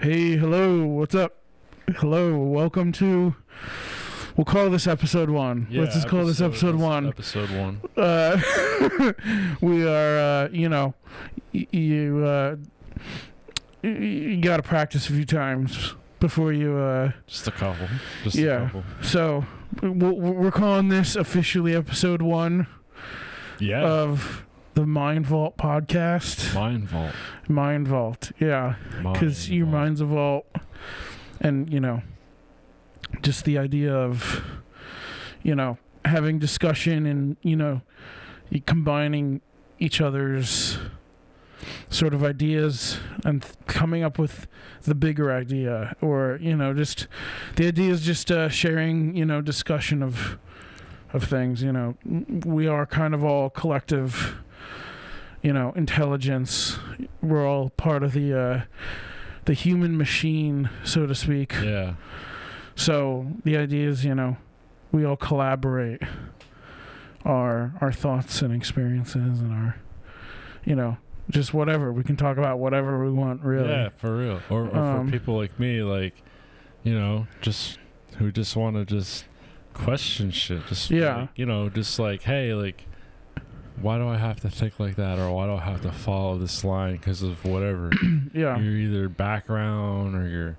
Hey, hello, what's up? Hello, welcome to. We'll call this episode 1. Yeah, Let's just call this episode 1. Episode 1. We are, you got to practice a few times before you. Just a couple. Just Yeah. a couple. So we're calling this officially episode 1 Yeah. of the Mind Vault podcast. Mind Vault. Mind Vault, yeah. Because your Vault. mind's a vault, and just the idea of having discussion and combining each other's sort of ideas and coming up with the bigger idea, or just the idea is just sharing discussion of things. We are kind of all collective intelligence. We're all part of the human machine, so to speak. Yeah. So the idea is, we all collaborate our thoughts and experiences and our, just whatever. We can talk about whatever we want, really. Yeah, for real. Or for people like me, like, just who just want to just question shit. Just, Yeah. just like, hey, like, why do I have to think like that? Or why do I have to follow this line because of whatever? Yeah. Your either background or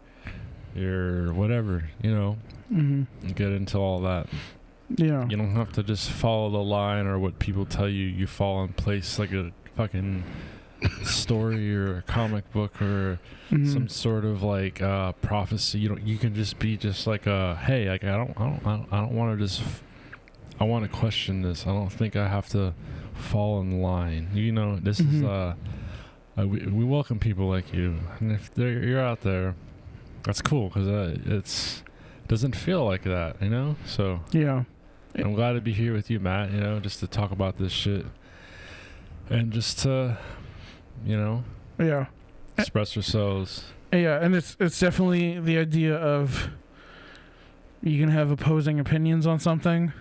your whatever, Mm-hmm. get into all that. Yeah. You don't have to just follow the line or what people tell you. You fall in place like a fucking story or a comic book or Mm-hmm. some sort of like prophecy. You can just be just like hey, like I don't want to just. I want to question this. I don't think I have to fall in line. This Mhm. is we welcome people like you, and if you're out there, that's cool because it doesn't feel like that, So Yeah. I'm glad to be here with you, Matt. Just to talk about this shit, and just to, Yeah. express ourselves. Yeah, and it's definitely the idea of you can have opposing opinions on something,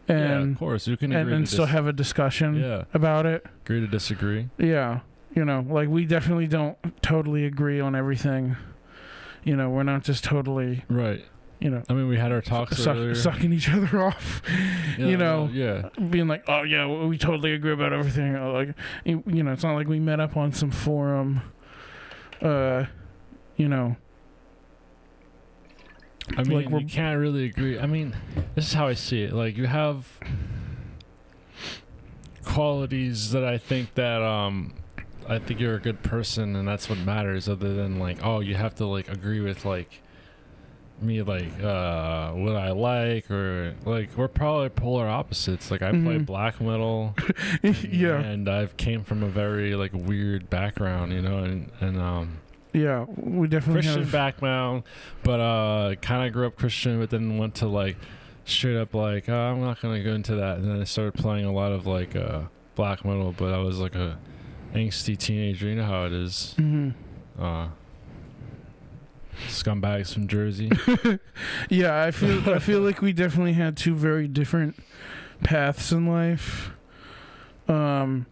Yeah, and of course you can agree and to still have a discussion yeah, about it. agree to disagree. Yeah, like we definitely don't totally agree on everything. We're not just totally, Right. I mean, we had our talks earlier. sucking each other off. Yeah, yeah. Being like, oh yeah, we totally agree about everything. Or like, it's not like we met up on some forum. I mean, like you can't really agree. I mean, this is how I see it. Like, you have qualities that I think you're a good person, and that's what matters. Other than like, oh, you have to like agree with like me, like what I like, or like we're probably polar opposites. Like I play Mhm. black metal, Yeah. and I've came from a very like weird background, and Yeah, we definitely Christian have. background, but kind of grew up Christian, but then went to like straight up like I'm not gonna go into that, and then I started playing a lot of like black metal, but I was like a angsty teenager. You know how it is. Mhm. Scumbags from Jersey. Yeah, I feel like we definitely had two very different paths in life. Even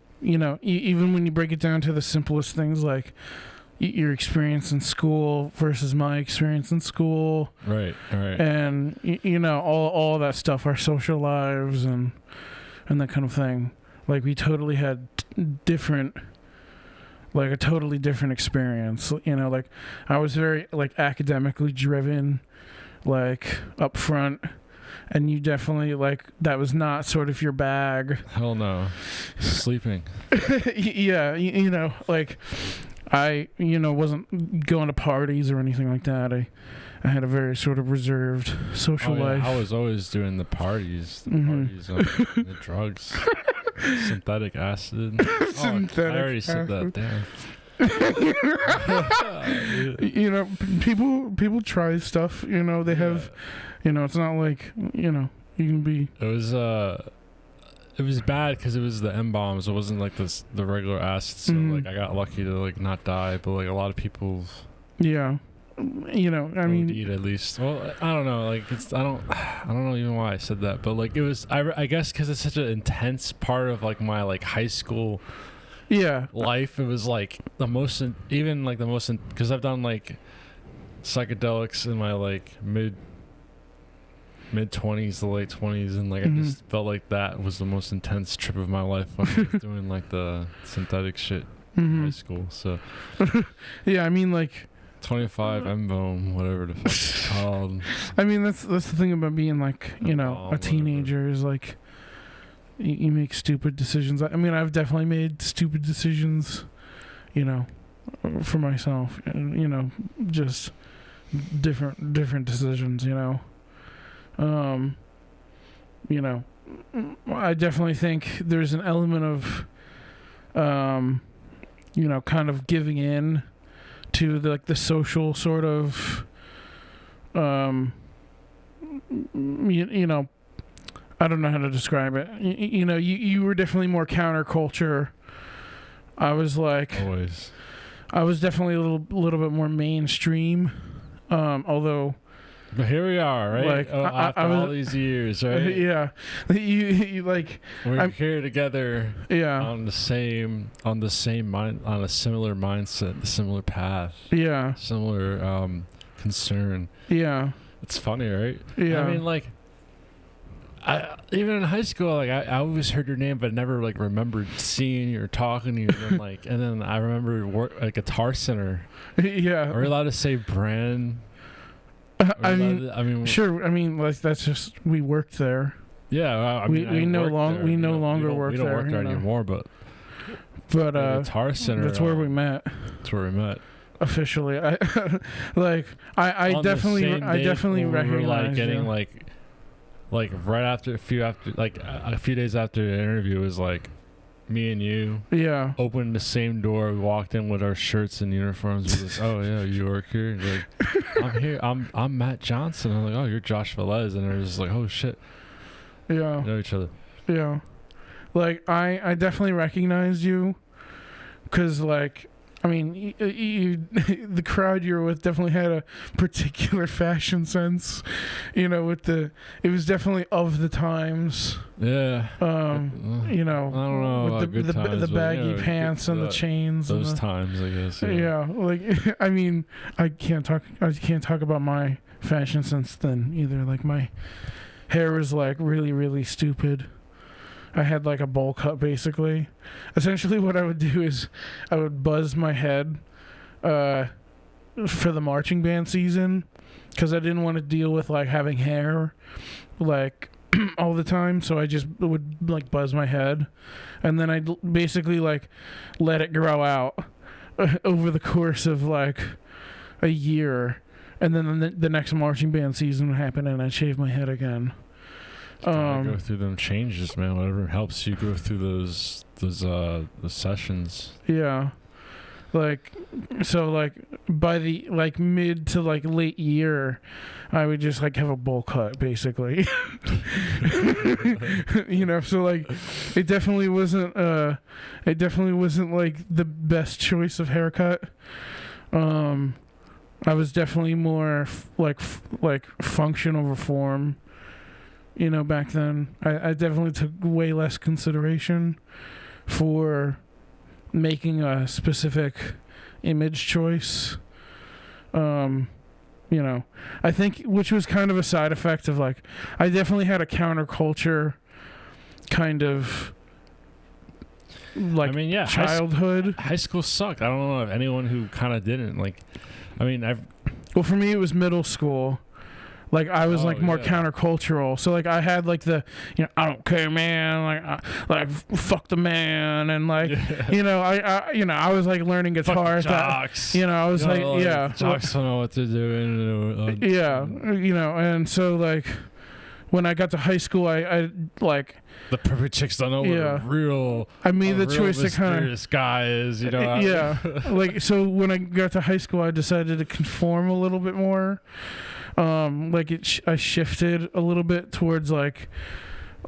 when you break it down to the simplest things, like your experience in school versus my experience in school, Right. and all that stuff, our social lives and that kind of thing. Like we totally had different. Like a totally different experience, like I was very like academically driven, like up front, and you definitely like that was not sort of your bag. Hell no. Sleeping. Yeah, like I wasn't going to parties or anything like that. I had a very sort of reserved social life. I was always doing the parties, Mhm. the drugs. Synthetic acid. Synthetic I already said that. Damn. People try stuff. They have. It's not like you can be. It was bad because it was the M bombs. It wasn't like the regular acid. So Mhm. like I got lucky to like not die, but like a lot of people. Yeah. I mean, OD'd at least. Well, I don't know. Like I don't know even why I said that, but like it was. I guess because it's such an intense part of like my like high school Yeah. life. It was like the most, because I've done like psychedelics in my like mid 20s to late 20s, and like I just felt like that was the most intense trip of my life when I was doing like the synthetic shit in high school. So yeah, I mean, like 25 M-Bone, whatever the fuck it's called. I mean, that's the thing about being like, you know, a teenager is like you make stupid decisions. I mean, I've definitely made stupid decisions, you know, for myself, and you know, just different decisions, you know. You know, I definitely think there's an element of, you know, kind of giving in to the, like the social sort of, you know, I don't know how to describe it. You know, you were definitely more counterculture. I was like, Always. I was definitely a little bit more mainstream, although. But here we are, right? Like, After all these years, right? Yeah, you like. We're here together. Yeah. On a similar mindset, the similar path. Yeah. Similar concern. Yeah. It's funny, right? Yeah. I mean, like, even in high school, like I always heard your name, but never like remembered seeing you or talking to you. And then I remember at Guitar Center. Yeah. Are we allowed to say brand? I mean, sure. I mean, like that's just we worked there. Yeah, we no longer work there. We don't work there anymore, but Guitar Center. That's where we met. That's where we met. Officially, I definitely recognize. We were like getting like right after a few days after the interview, it was like me and you opened the same door. We walked in with our shirts and uniforms. We was like, oh yeah, you work here? And like, I'm here. I'm Matt Johnson. I'm like, oh, you're Josh Velez. And they're just like, oh shit. Yeah. We know each other. Yeah. Like I definitely recognized you, because like, I mean, you the crowd you're with definitely had a particular fashion sense, you know. It was definitely of the times. Yeah. You know. I don't know. With the baggy pants and the chains. Those times, I guess. Yeah. Like, I mean, I can't talk about my fashion sense then either. Like, my hair was like really, really stupid. I had like a bowl cut basically. Essentially what I would do is I would buzz my head for the marching band season, because I didn't want to deal with like having hair like all the time, so I just would like buzz my head, and then I'd basically like let it grow out over the course of like a year, and then the next marching band season would happen and I'd shave my head again. Go through them changes, man. Whatever helps you go through those sessions. Yeah, like, so like by the like mid to like late year, I would just like have a bowl cut basically. You know, so like it definitely wasn't like the best choice of haircut. I was definitely more like function over form. You know, back then, I definitely took way less consideration for making a specific image choice. You know, I think, which was kind of a side effect of like, I definitely had a counterculture kind of like, childhood. High school sucked. I don't know if anyone who kind of didn't. Like, I mean, well, for me, it was middle school. Like, I was like more countercultural, so like I had like the, you know, I don't care, man, like fuck the man, and like you know, I was like learning guitar. Jocks. I was like jocks don't know what they're doing. You know, and so like when I got to high school, I like the perfect chicks don't know what a real. I made the choice to kind of guy is, you know. Like, so when I got to high school, I decided to conform a little bit more. Like I shifted a little bit towards like,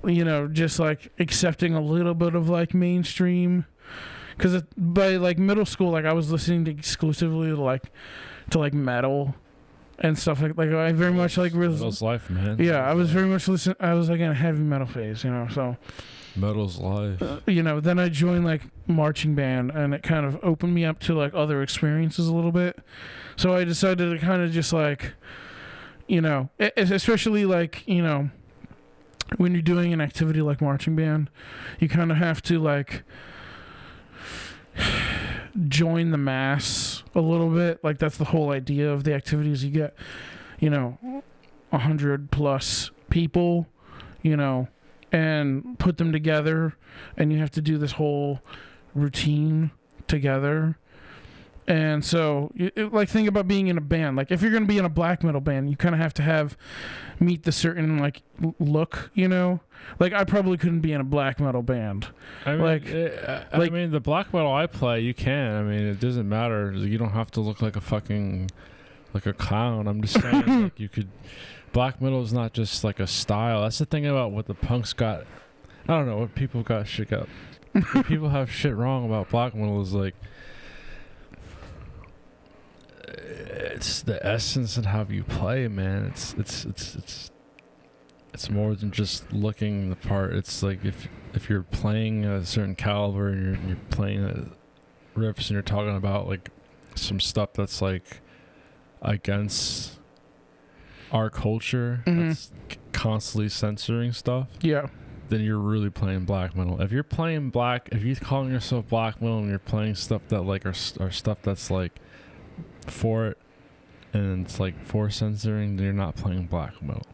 you know, just like accepting a little bit of like mainstream, because by like middle school, like I was listening to exclusively to like metal, and stuff like I very much like Metal's life, man. yeah, I was very much I was like in a heavy metal phase, you know, so Metal's life. you know, then I joined like marching band, and it kind of opened me up to like other experiences a little bit. So I decided to kind of just like, you know, especially like, you know, when you're doing an activity like marching band, you kind of have to like join the mass a little bit. Like that's the whole idea of the activities. You get, you know, 100 plus people, you know, and put them together, and you have to do this whole routine together. And so, like, think about being in a band. Like, if you're going to be in a black metal band, you kind of have to meet the certain, like, look, you know? Like, I probably couldn't be in a black metal band. I mean, like, I mean, the black metal I play, you can. I mean, it doesn't matter. You don't have to look like a fucking, like a clown. I'm just saying, like, you could... Black metal is not just, like, a style. That's the thing about what the punks got. I don't know, what people got shit up. People have shit wrong about black metal is, like... It's the essence and how you play, man. It's more than just looking the part. It's like if you're playing a certain caliber and you're playing riffs and you're talking about like some stuff that's like against our culture, that's constantly censoring stuff. Yeah. Then you're really playing black metal. If you're playing if you're calling yourself black metal and you're playing stuff that like are stuff that's like for it and it's like for censoring, then you're not playing black metal.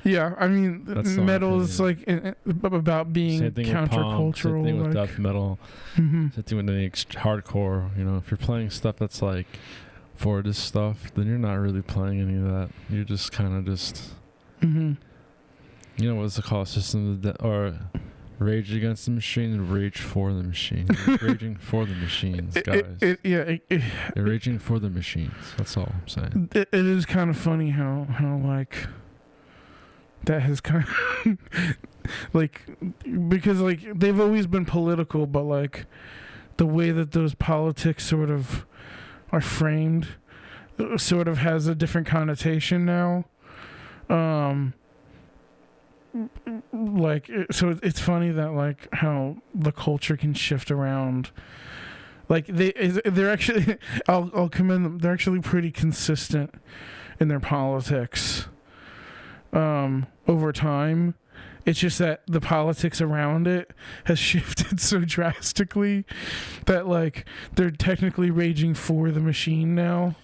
Yeah, I mean, metal is like about being countercultural. Same thing with like, death metal. Mm-hmm. Same thing with any hardcore. You know, if you're playing stuff that's like for this stuff, then you're not really playing any of that. You're just kind of just. Mm-hmm. You know what's it called? System of or Rage Against the Machine and Rage for the Machine. Raging for the machines, guys. You're raging for the machines. That's all I'm saying. It is kind of funny how like that has kind of like, because like they've always been political, but like the way that those politics sort of are framed sort of has a different connotation now. Like, so it's funny that like how the culture can shift around. Like they're actually, I'll commend them. They're actually pretty consistent in their politics. Over time, it's just that the politics around it has shifted so drastically that like they're technically raging for the machine now.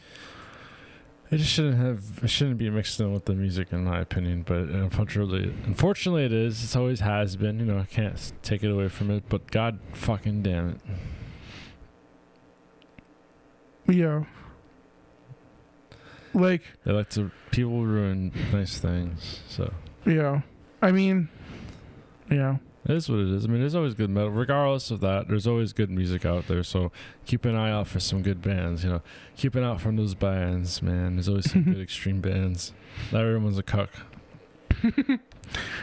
It just shouldn't be mixed in with the music, in my opinion. But unfortunately, it is. It always has been. You know, I can't take it away from it. But God fucking damn it. Yeah. Like people ruin nice things. So. Yeah, I mean, yeah. It is what it is. I mean, there's always good metal. Regardless of that, there's always good music out there. So keep an eye out for some good bands. You know, keep an eye out from those bands, man. There's always some good extreme bands. Not everyone's a cuck.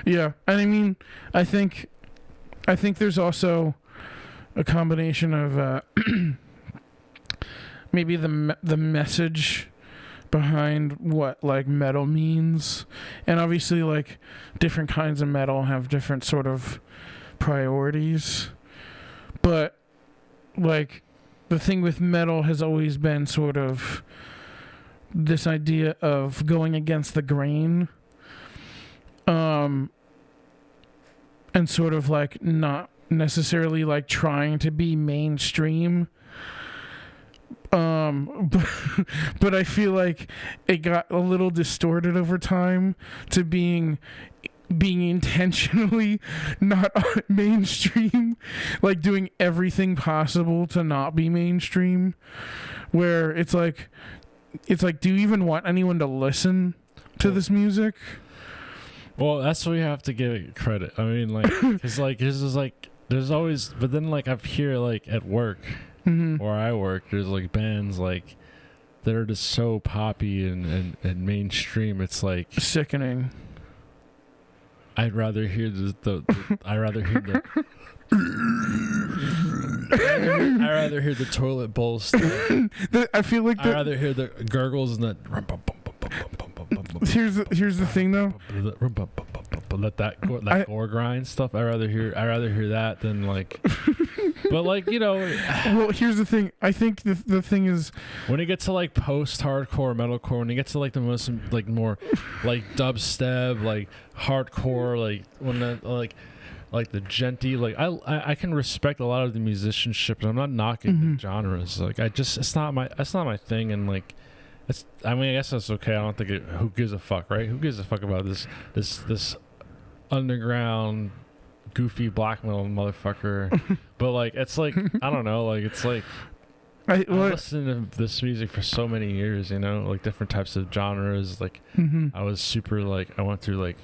Yeah, and I mean, I think there's also a combination of maybe the message behind what like metal means, and obviously like different kinds of metal have different sort of priorities, but like the thing with metal has always been sort of this idea of going against the grain, and sort of like not necessarily like trying to be mainstream. But I feel like it got a little distorted over time to being intentionally not mainstream, like doing everything possible to not be mainstream, where it's like, do you even want anyone to listen to this music? Well, that's what we have to give it credit. I mean, like, cause like this is like there's always, but then like up here, like at work. Mm-hmm. Where I work, there's like bands like that are just so poppy and mainstream. It's like sickening. I'd rather hear the I'd rather hear the toilet bowl stuff. I feel like I'd rather hear the gurgles and the. Here's the thing though. That gore grind stuff. I'd rather hear that than like. But like, you know. Well, here's the thing. I think the thing is when you get to like post-hardcore metalcore, when you get to like the most like more like dubstep, like hardcore, like when the like the genty, like I can respect a lot of the musicianship, and I'm not knocking the genres. Like it's not my thing, and like I guess that's okay. I don't think who gives a fuck, right? Who gives a fuck about this underground goofy black metal motherfucker? But like it's like I don't know, like it's like I've listened to this music for so many years, you know, like different types of genres. Like I was super like I went through like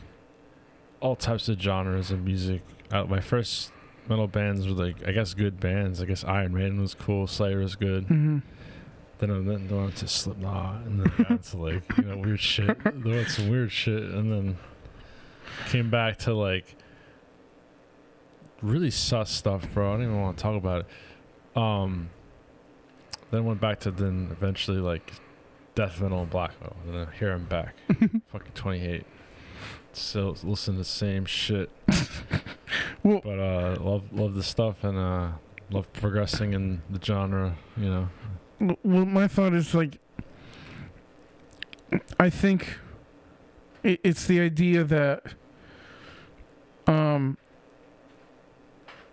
all types of genres of music. My first metal bands were like I guess good bands. I guess Iron Maiden was cool, Slayer was good. Then I went to Slipknot, and then got to like weird shit. Then went some weird shit, and then came back to like really sus stuff, bro. I don't even want to talk about it. Then went back to eventually like death metal and black metal, and then here I'm back. Fucking 28. Still listen to the same shit. Well, but love the stuff and love progressing in the genre, you know. Well, my thought is like I think it's the idea that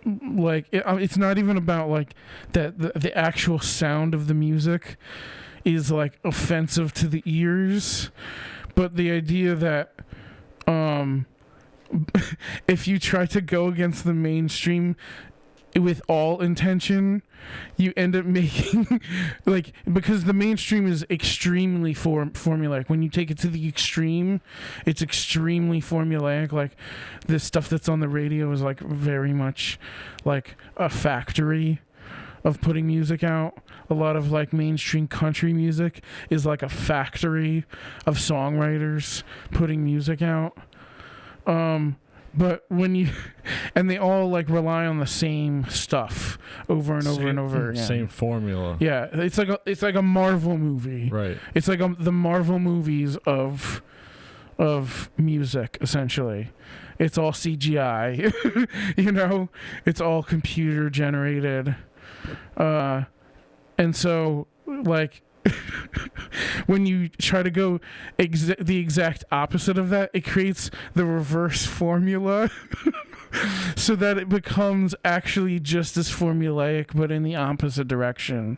like it's not even about like that the actual sound of the music is like offensive to the ears, but the idea that if you try to go against the mainstream with all intention, you end up making like, because the mainstream is extremely formulaic. When you take it to the extreme, it's extremely formulaic. Like the stuff that's on the radio is like very much like a factory of putting music out. A lot of like mainstream country music is like a factory of songwriters putting music out. But when you, and they all like rely on the same stuff over and over and over again. Same formula. Yeah, it's like a Marvel movie. Right. It's like the Marvel movies of music essentially. It's all CGI. It's all computer generated. And so like when you try to go the exact opposite of that, it creates the reverse formula so that it becomes actually just as formulaic but in the opposite direction.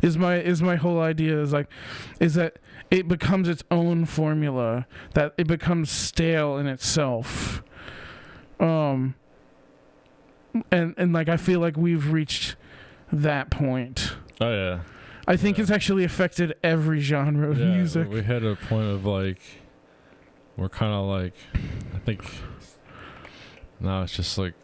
Is my whole idea is that it becomes its own formula, that it becomes stale in itself. And like I feel like we've reached that point. Oh yeah. I think it's actually affected every genre of music. We hit a point of like, we're kind of like, I think now it's just like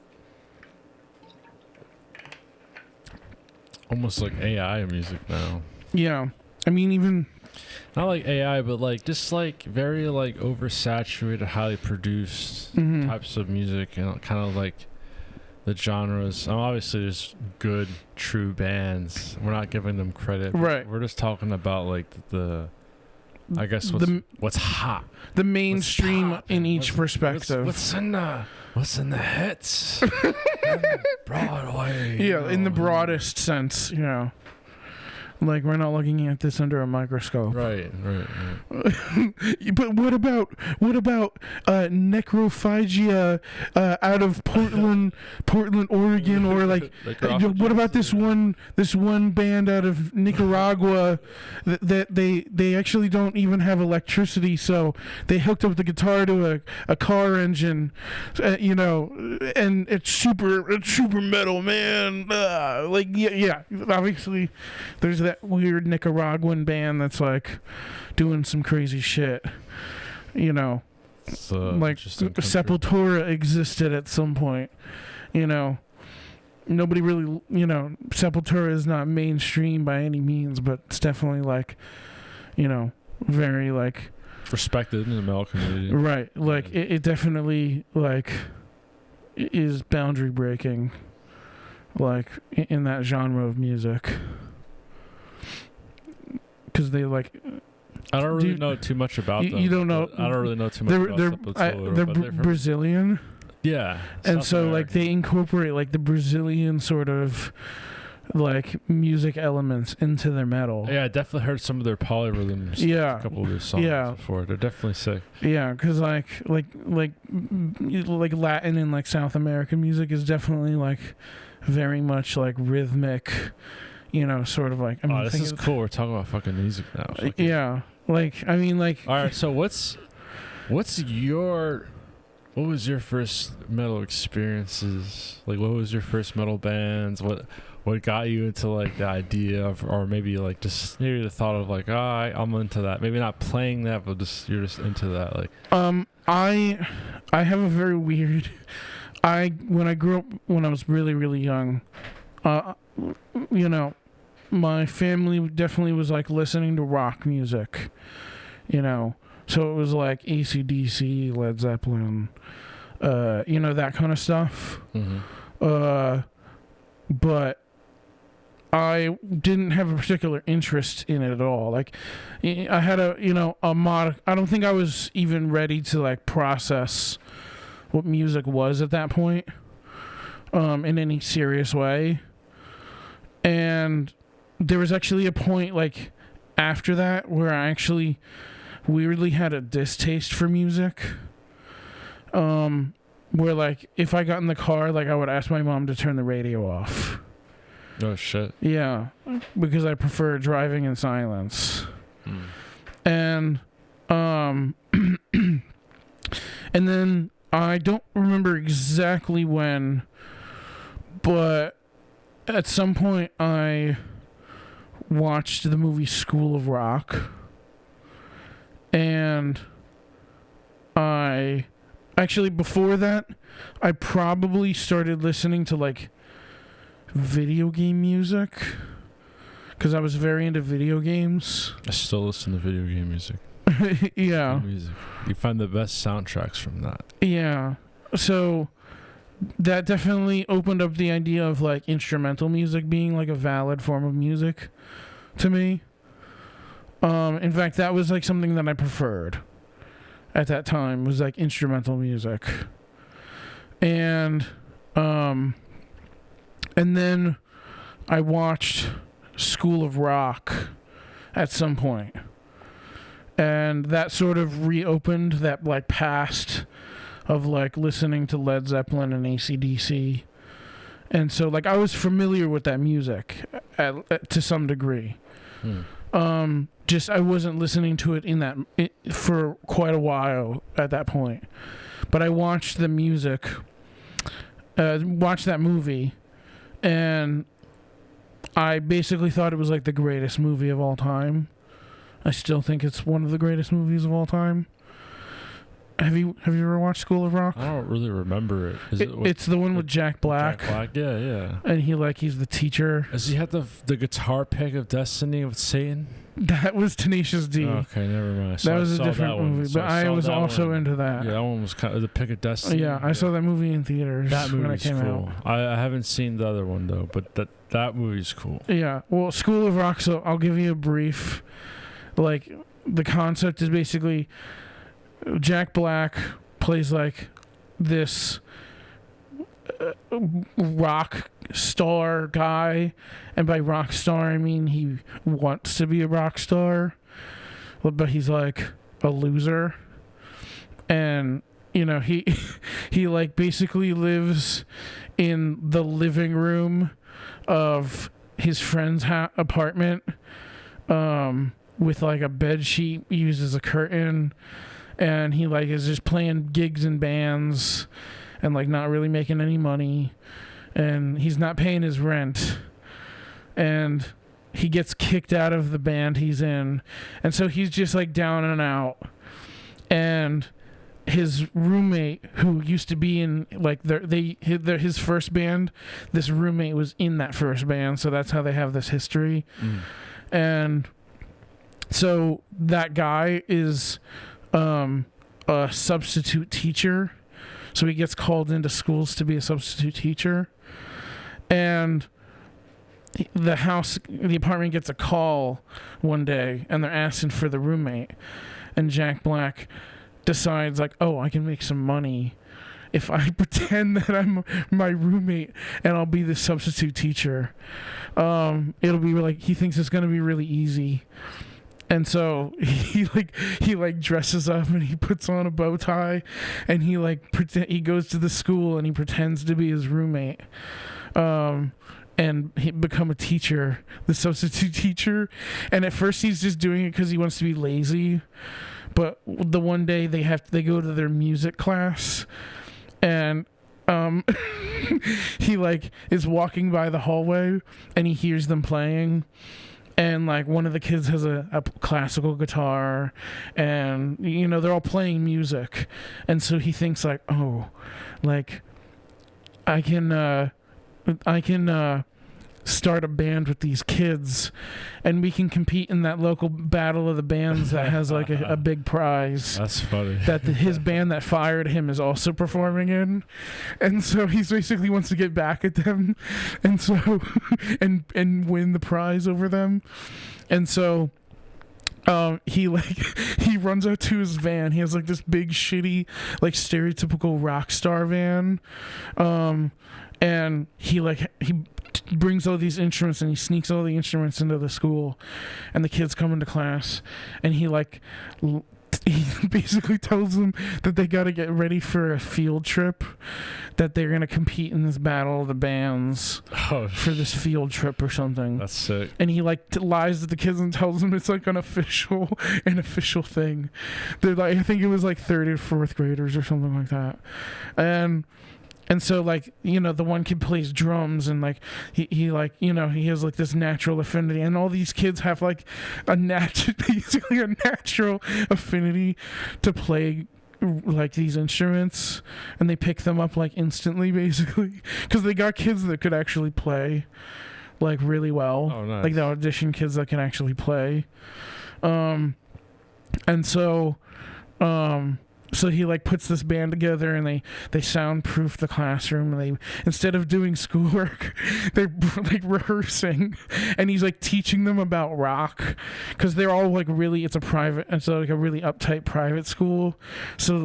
almost like AI music now. Yeah. I mean, even not like AI, but like just like very like oversaturated, highly produced types of music, and kind of like the genres. Obviously there's good true bands, we're not giving them credit, right? We're just talking about like the I guess what's hot, the mainstream in each perspective. What's in the hits? Broadway, yeah, in the broadest sense, like we're not looking at this under a microscope. Right. But what about Necrophagia out of Portland, Oregon, or like what about this one band out of Nicaragua that they actually don't even have electricity, so they hooked up the guitar to a car engine, and it's super metal, man. Yeah, obviously there's that weird Nicaraguan band that's like doing some crazy shit, like Sepultura existed at some point, nobody really, Sepultura is not mainstream by any means, but it's definitely like, very like respected in the metal community, right? Like it definitely like is boundary breaking. like in that genre of music, because they like. I don't really Dude, know too much about them. You don't know. I don't really know too much about Sepultura. They're but they're from- Brazilian, yeah, and South so like American. they incorporate like the Brazilian sort of like music elements into their metal. Yeah, I definitely heard some of their polyrhythms. Yeah. A couple of their songs Yeah. before. They're definitely sick. Yeah, because like Latin and like South American music is definitely like very much like rhythmic, you know, sort of like. I mean, Oh, this think is of- cool. We're talking about fucking music now. Fucking- Yeah, like I mean, like. All right. So what was your first metal experiences? Like, what was your first metal bands? What got you into like the idea of, or maybe like just maybe the thought of like, I'm into that. Maybe not playing that, but you're just into that. Like, I have a very weird. When I grew up, when I was really really young, you know, my family definitely was like listening to rock music, you know. So it was like AC/DC, Led Zeppelin, you know, that kind of stuff. But I didn't have a particular interest in it at all. Like, I had I don't think I was even ready to like process what music was at that point, in any serious way. And there was actually a point like after that where I actually weirdly had a distaste for music. Where like if I got in the car, like I would ask my mom to turn the radio off. oh shit. Yeah, because I prefer driving in silence. And and then I don't remember exactly when, but at some point I watched the movie School of Rock, and I actually before that I probably started listening to like video game music because I was very into video games. I still listen to video game music. Yeah. Good music. You find the best soundtracks from that. Yeah. So that definitely opened up the idea of like instrumental music being like a valid form of music to me. In fact, that was like something that I preferred at that time, was like instrumental music. And then I watched School of Rock at some point. And that sort of reopened that like past of like listening to Led Zeppelin and AC/DC. And so like I was familiar with that music to some degree. Just I wasn't listening to it for quite a while at that point. But I watched the music, watched that movie, and I basically thought it was like the greatest movie of all time. I still think it's one of the greatest movies of all time. Have you ever watched School of Rock? I don't really remember it. It's the one with Jack Black. Jack Black, yeah. And he's the teacher. Does he have the guitar pick of Destiny with Satan? That was Tenacious D. Okay, never mind. That was a different movie, but I was also into that. Yeah, that one was kind of the pick of Destiny. Yeah, I saw that movie in theaters That when it movie's came cool. out. I haven't seen the other one though, but that movie's cool. Yeah, well, School of Rock, so I'll give you a brief. Like, the concept is basically Jack Black plays like this rock star guy, and by rock star I mean he wants to be a rock star, but he's like a loser. And you know, he like basically lives in the living room of his friend's apartment, with like a bed sheet used as a curtain, and he like is just playing gigs and bands and like not really making any money, and he's not paying his rent, and he gets kicked out of the band he's in, and so he's just like down and out. And his roommate, who used to be in like his first band, this roommate was in that first band, so that's how they have this history. And so that guy is a substitute teacher, so he gets called into schools to be a substitute teacher. And the apartment gets a call one day, and they're asking for the roommate. And Jack Black decides, like, oh, I can make some money if I pretend that I'm my roommate and I'll be the substitute teacher. It'll be like, he thinks it's going to be really easy. And so he dresses up and he puts on a bow tie, and he goes to the school and he pretends to be his roommate. And he become a teacher, the substitute teacher. And at first he's just doing it because he wants to be lazy. But the one day they go to their music class, and he is walking by the hallway and he hears them playing. And one of the kids has a classical guitar, and they're all playing music. And so he thinks I can start a band with these kids, and we can compete in that local battle of the bands that has a big prize. That's funny. That his band that fired him is also performing in. And so he basically wants to get back at them, and so and win the prize over them. And so he runs out to his van. He has this big shitty stereotypical rock star van, and he brings all these instruments, and he sneaks all the instruments into the school, and the kids come into class, and he basically tells them that they got to get ready for a field trip, that they're going to compete in this battle of the bands for this field trip or something. That's sick. And he lies to the kids and tells them it's an official thing. They're I think it was third or fourth graders or something like that. And so the one kid plays drums, and he has this natural affinity, and all these kids have basically a natural affinity to play these instruments, and they pick them up instantly, basically, because they got kids that could actually play really well. Oh, nice. The audition kids that can actually play. And so so he puts this band together, and they soundproof the classroom, and they, instead of doing schoolwork, they're rehearsing, and he's teaching them about rock, because they're all really, it's a really uptight private school, so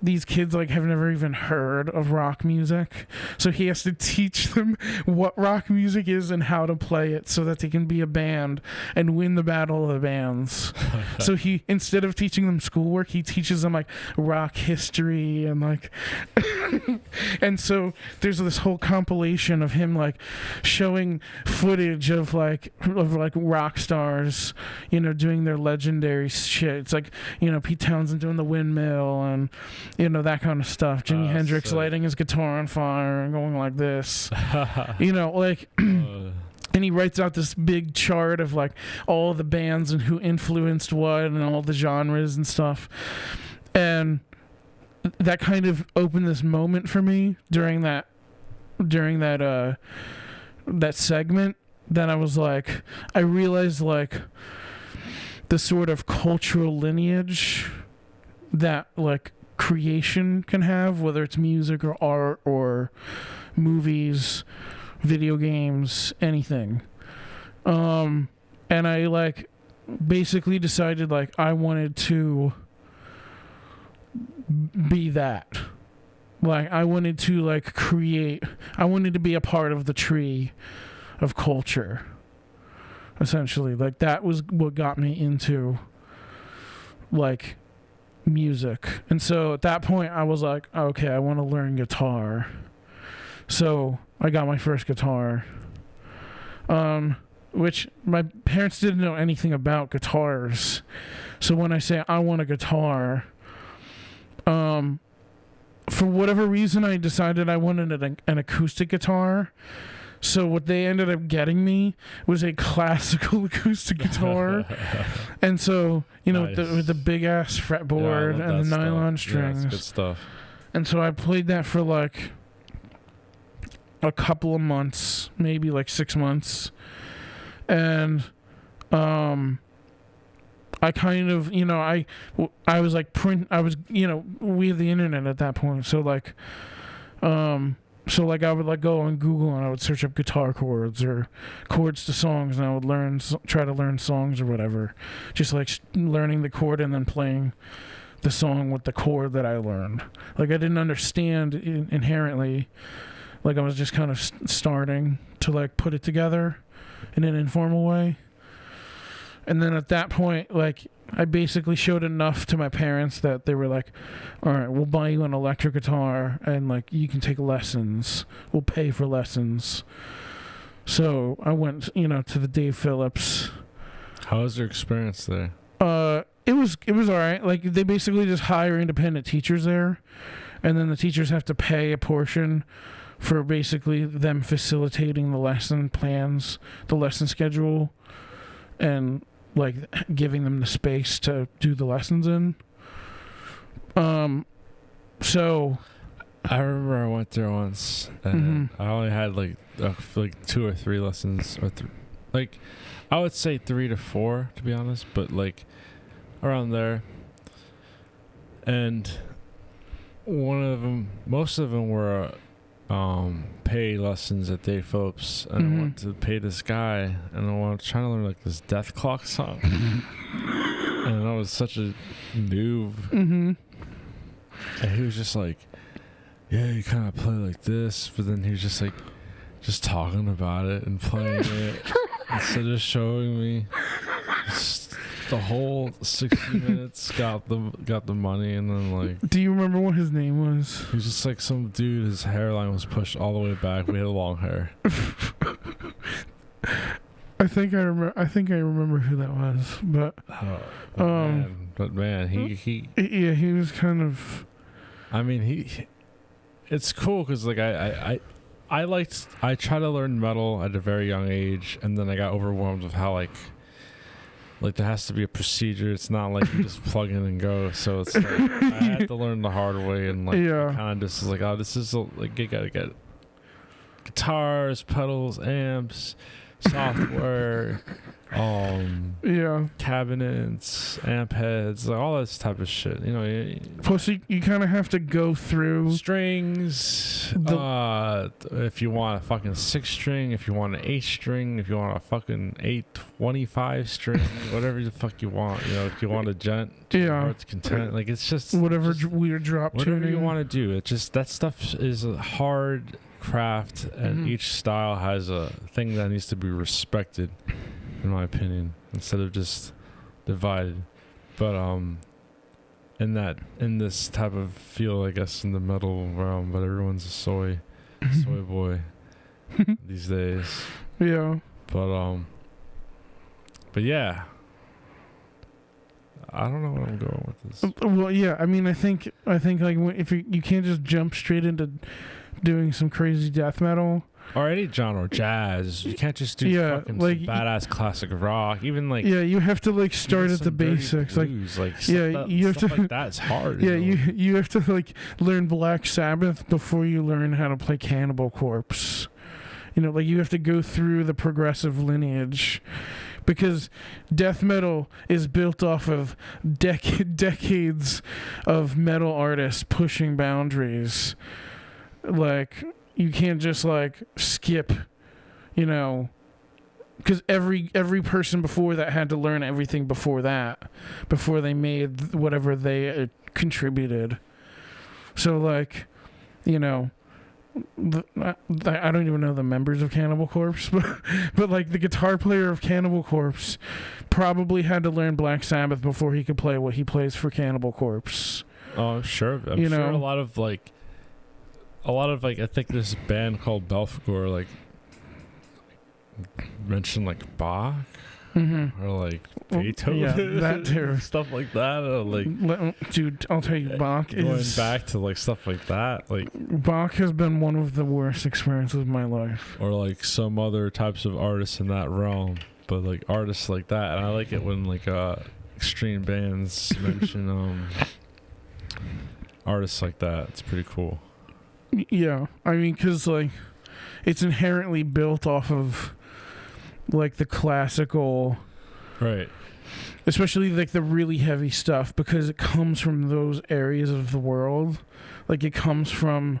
these kids have never even heard of rock music, so he has to teach them what rock music is and how to play it so that they can be a band and win the battle of the bands. So he, instead of teaching them schoolwork, he teaches them rock history and and so there's this whole compilation of him showing footage of rock stars, doing their legendary shit. It's Pete Townsend doing the windmill, and that kind of stuff. Jimi Hendrix lighting his guitar on fire and going like this. And he writes out this big chart of all the bands and who influenced what and all the genres and stuff. And that kind of opened this moment for me during that segment, that I was I realized the sort of cultural lineage that creation can have, whether it's music or art or movies, video games, anything. And I basically decided I wanted to be that. I wanted to create, I wanted to be a part of the tree of culture, essentially. That was what got me into music. And so at that point I was okay, I want to learn guitar. So I got my first guitar, which my parents didn't know anything about guitars. So when I say I want a guitar, for whatever reason I decided I wanted an acoustic guitar. So what they ended up getting me was a classical acoustic guitar. And so, nice. with the big ass fretboard and the nylon strings. Yeah, that's good stuff. And so I played that for a couple of months, maybe 6 months. And I kind of, I was we had the internet at that point. So So like I would like go on Google and I would search up guitar chords or chords to songs, and I would try to learn songs or whatever, just like learning the chord and then playing the song with the chord that I learned. Like I didn't understand inherently. Like I was just kind of starting to like put it together in an informal way. And then at that point, like I basically showed enough to my parents that they were like, all right, we'll buy you an electric guitar and like you can take lessons. We'll pay for lessons. So I went, to the Dave Phillips. How was your experience there? It was all right. Like they basically just hire independent teachers there, and then the teachers have to pay a portion for basically them facilitating the lesson plans, the lesson schedule, and like giving them the space to do the lessons in. So I remember I went there once and I only had like 2 or 3 lessons, or like I would say 3 to 4 to be honest, but like around there. And most of them were pay lessons at Dave Phillips, and I went to pay this guy, and I was trying to learn like this Death Clock song, and I was such a noob, and he was just like, yeah, you kind of play like this, but then he was just like talking about it and playing it instead of showing me. Just the whole 60 minutes got the money, and then like, do you remember what his name was? he was just like some dude, his hairline was pushed all the way back. We had long hair. I think I remember who that was, but man, he he was kind of, I mean, it's cool because like I tried to learn metal at a very young age, and then I got overwhelmed with how like there has to be a procedure. It's not like you just plug in and go. So it's like I had to learn the hard way, and like kind of just like, oh, this is like you gotta get guitars, pedals, amps, software, cabinets, amp heads, like all this type of shit. Plus you kind of have to go through strings. If you want a fucking 6-string, if you want an 8-string, if you want a fucking 825 string, whatever the fuck you want. If you want a gent, heart's content. Like it's just whatever weird drop tuning. Whatever you want to do. It just that stuff is a hard craft, and each style has a thing that needs to be respected, in my opinion, instead of just divided. But in this type of feel, I guess, in the metal realm, but everyone's a soy boy these days. Yeah. But yeah, I don't know where I'm going with this. Well, yeah, I mean, I think like if you can't just jump straight into doing some crazy death metal or any genre, jazz. You can't just do fucking like badass classic rock. Even like you have to like start at the basics. Blues, you have to like that's hard. Yeah, you have to like learn Black Sabbath before you learn how to play Cannibal Corpse. Like you have to go through the progressive lineage, because death metal is built off of decades of metal artists pushing boundaries. Like you can't just like skip, because every person before that had to learn everything before that, before they made whatever they contributed. So like, I don't even know the members of Cannibal Corpse, but like the guitar player of Cannibal Corpse probably had to learn Black Sabbath before he could play what he plays for Cannibal Corpse. Oh, sure. I'm sure a lot of I think this band called Belphegor like mentioned like Bach or like Beethoven, that too, stuff like that. Dude, I'll tell you, Bach going back to like stuff like that. Like Bach has been one of the worst experiences of my life. Or like some other types of artists in that realm, but like artists like that, and I like it when like extreme bands mention artists like that. It's pretty cool. Yeah, I mean, because like it's inherently built off of like the classical, right? Especially like the really heavy stuff, because it comes from those areas of the world. Like it comes from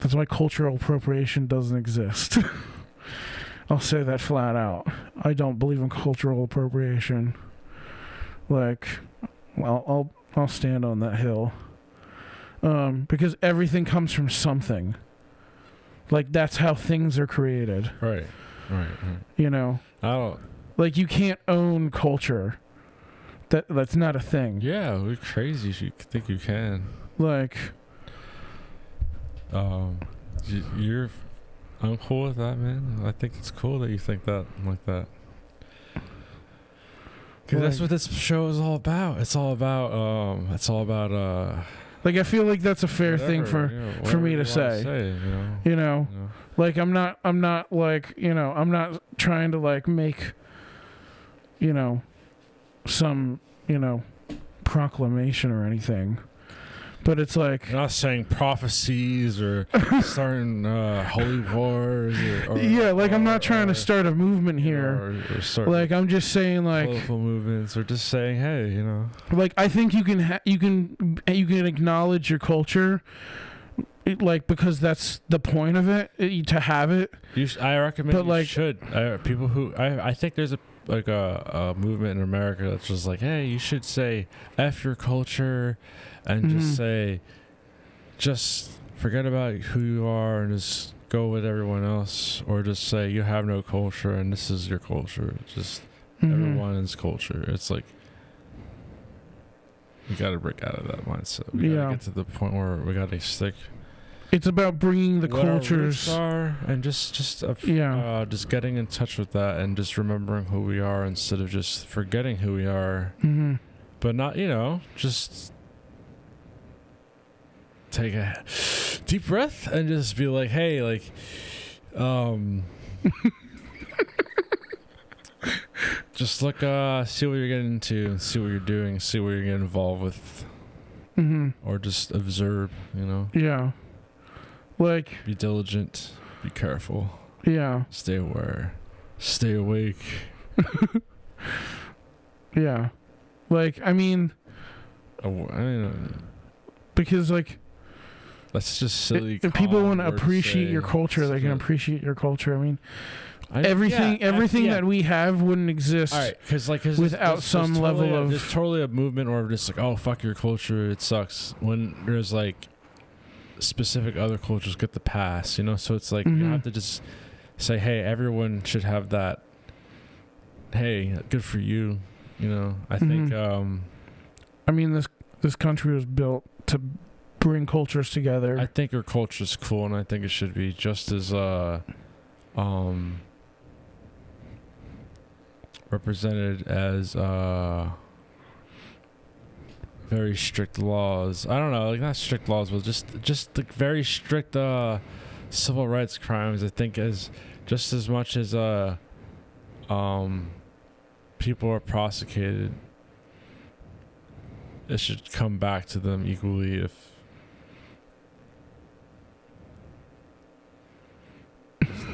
That's why cultural appropriation doesn't exist. I'll say that flat out. I don't believe in cultural appropriation. Like, well, I'll stand on that hill. Because everything comes from something. Like, that's how things are created. Right. You know? I don't. Like, you can't own culture. That's not a thing. Yeah, we're crazy if you think you can. Like, you're. I'm cool with that, man. I think it's cool that you think that like that. Because that's what this show is all about. It's all about. Like, I feel like that's a fair whatever, thing for me to say. You know? Like, I'm not like, I'm not trying to like make, some, proclamation or anything. But it's like, You're not saying prophecies or starting holy wars or yeah, like I'm not trying to start a movement here. Or start like I'm just saying, like political movements, or just saying, hey, like I think you can acknowledge your culture, because that's the point of it, to have it. I recommend but you should. People who I think there's a movement in America that's just like, hey, you should say F your culture. And just forget about who you are and just go with everyone else, or just say you have no culture and this is your culture. Just everyone's culture. It's like we got to break out of that mindset. We got to get to the point where we got to stick. It's about bringing the cultures and just getting in touch with that and just remembering who we are instead of just forgetting who we are. Mm-hmm. But not just. Take a deep breath and just be like, hey, like, just look, see what you're getting into, see what you're doing, see what you're getting involved with, or just observe, Yeah. Like, be diligent, be careful. Yeah. Stay aware, stay awake. Yeah. Like, I mean, because like. That's just silly. If people want to appreciate your culture, they can appreciate your culture. I mean, everything that we have wouldn't exist without some level of... There's totally a movement where just like, oh, fuck your culture, it sucks. When there's like specific other cultures get the pass, So it's like you have to just say, hey, everyone should have that. Hey, good for you. I think... I mean, this country was built to... bring cultures together. I think our culture is cool, and I think it should be just as represented as very strict laws. I don't know, like not strict laws, but just the very strict civil rights crimes. I think as just as much as people are prosecuted, it should come back to them equally if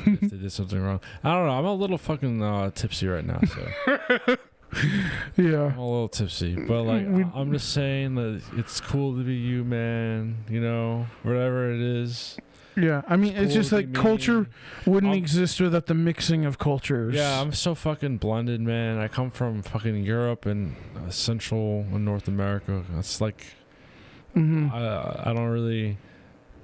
they did something wrong. I don't know. I'm a little fucking tipsy right now, so yeah, I'm a little tipsy. But like, I'm just saying that it's cool to be you, man. Whatever it is. Yeah, I mean, it's just like culture wouldn't exist without the mixing of cultures. Yeah, I'm so fucking blended, man. I come from fucking Europe and Central and North America. It's like, I don't really.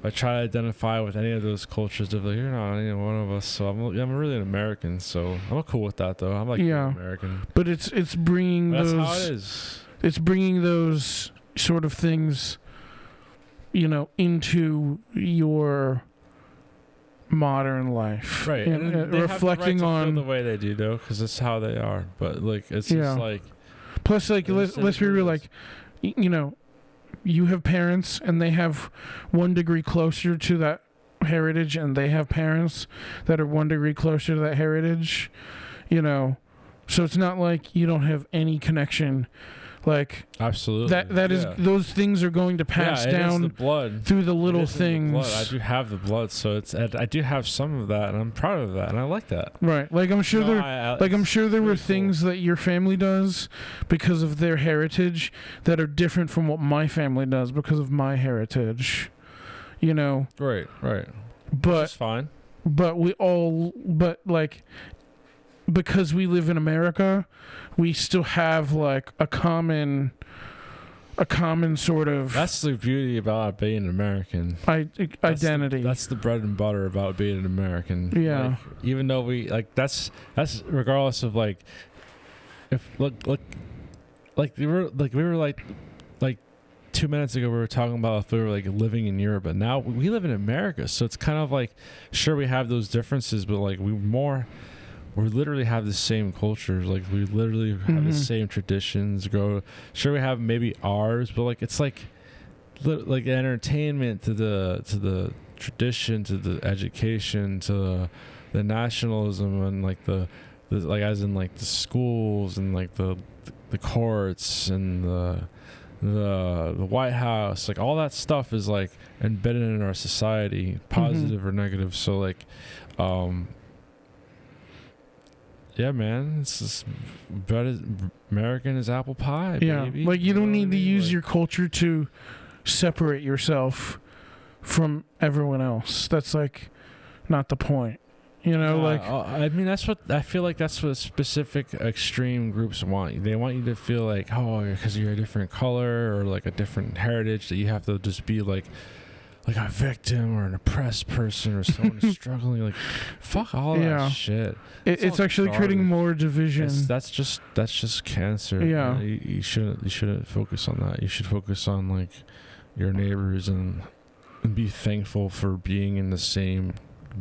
I try to identify with any of those cultures. They're like, you're not any one of us. So I'm really an American. So I'm cool with that, though. I'm like American. But it's bringing that's those. How it is. It's bringing those sort of things, into your modern life, right? And reflecting on the way they do, though, because it's how they are. But like, it's just like. Plus, like, let's be real. Like, you have parents and they have 1 degree closer to that heritage, and they have parents that are 1 degree closer to that heritage, so it's not like you don't have any connection. Like, absolutely, that is those things are going to pass down the blood through the little things. The blood. I do have the blood, so I do have some of that, and I'm proud of that, and I like that. Right, like I'm sure there were things that your family does because of their heritage that are different from what my family does because of my heritage. you know. Right. But That's fine. but like, because we live in America, we still have like a common sort of That's the beauty about being an American. identity. That's the bread and butter about being an American. Yeah. Like, even though we like that's regardless of like if look like we were like 2 minutes ago we were talking about if we were like living in Europe, but now we live in America, so it's kind of like sure we have those differences, but like we literally have the same cultures. Like we literally have the same traditions. Sure, we have maybe ours, but like it's like entertainment to the tradition, to the education, to the nationalism, and like the like as in like the schools and like the courts and the White House. Like all that stuff is like embedded in our society, positive or negative. So like. Yeah, man, it's just better. American is apple pie, baby. Like you don't need to use like, your culture to separate yourself from everyone else. That's like not the point, you know. Like I mean, that's what I feel like. That's what specific extreme groups want. They want you to feel like, oh, because you're a different color or like a different heritage, that you have to just be like a victim or an oppressed person or someone struggling. Like, fuck all that shit. It's actually creating more division. That's just cancer. Yeah. You shouldn't focus on that. You should focus on like your neighbors and be thankful for being in the same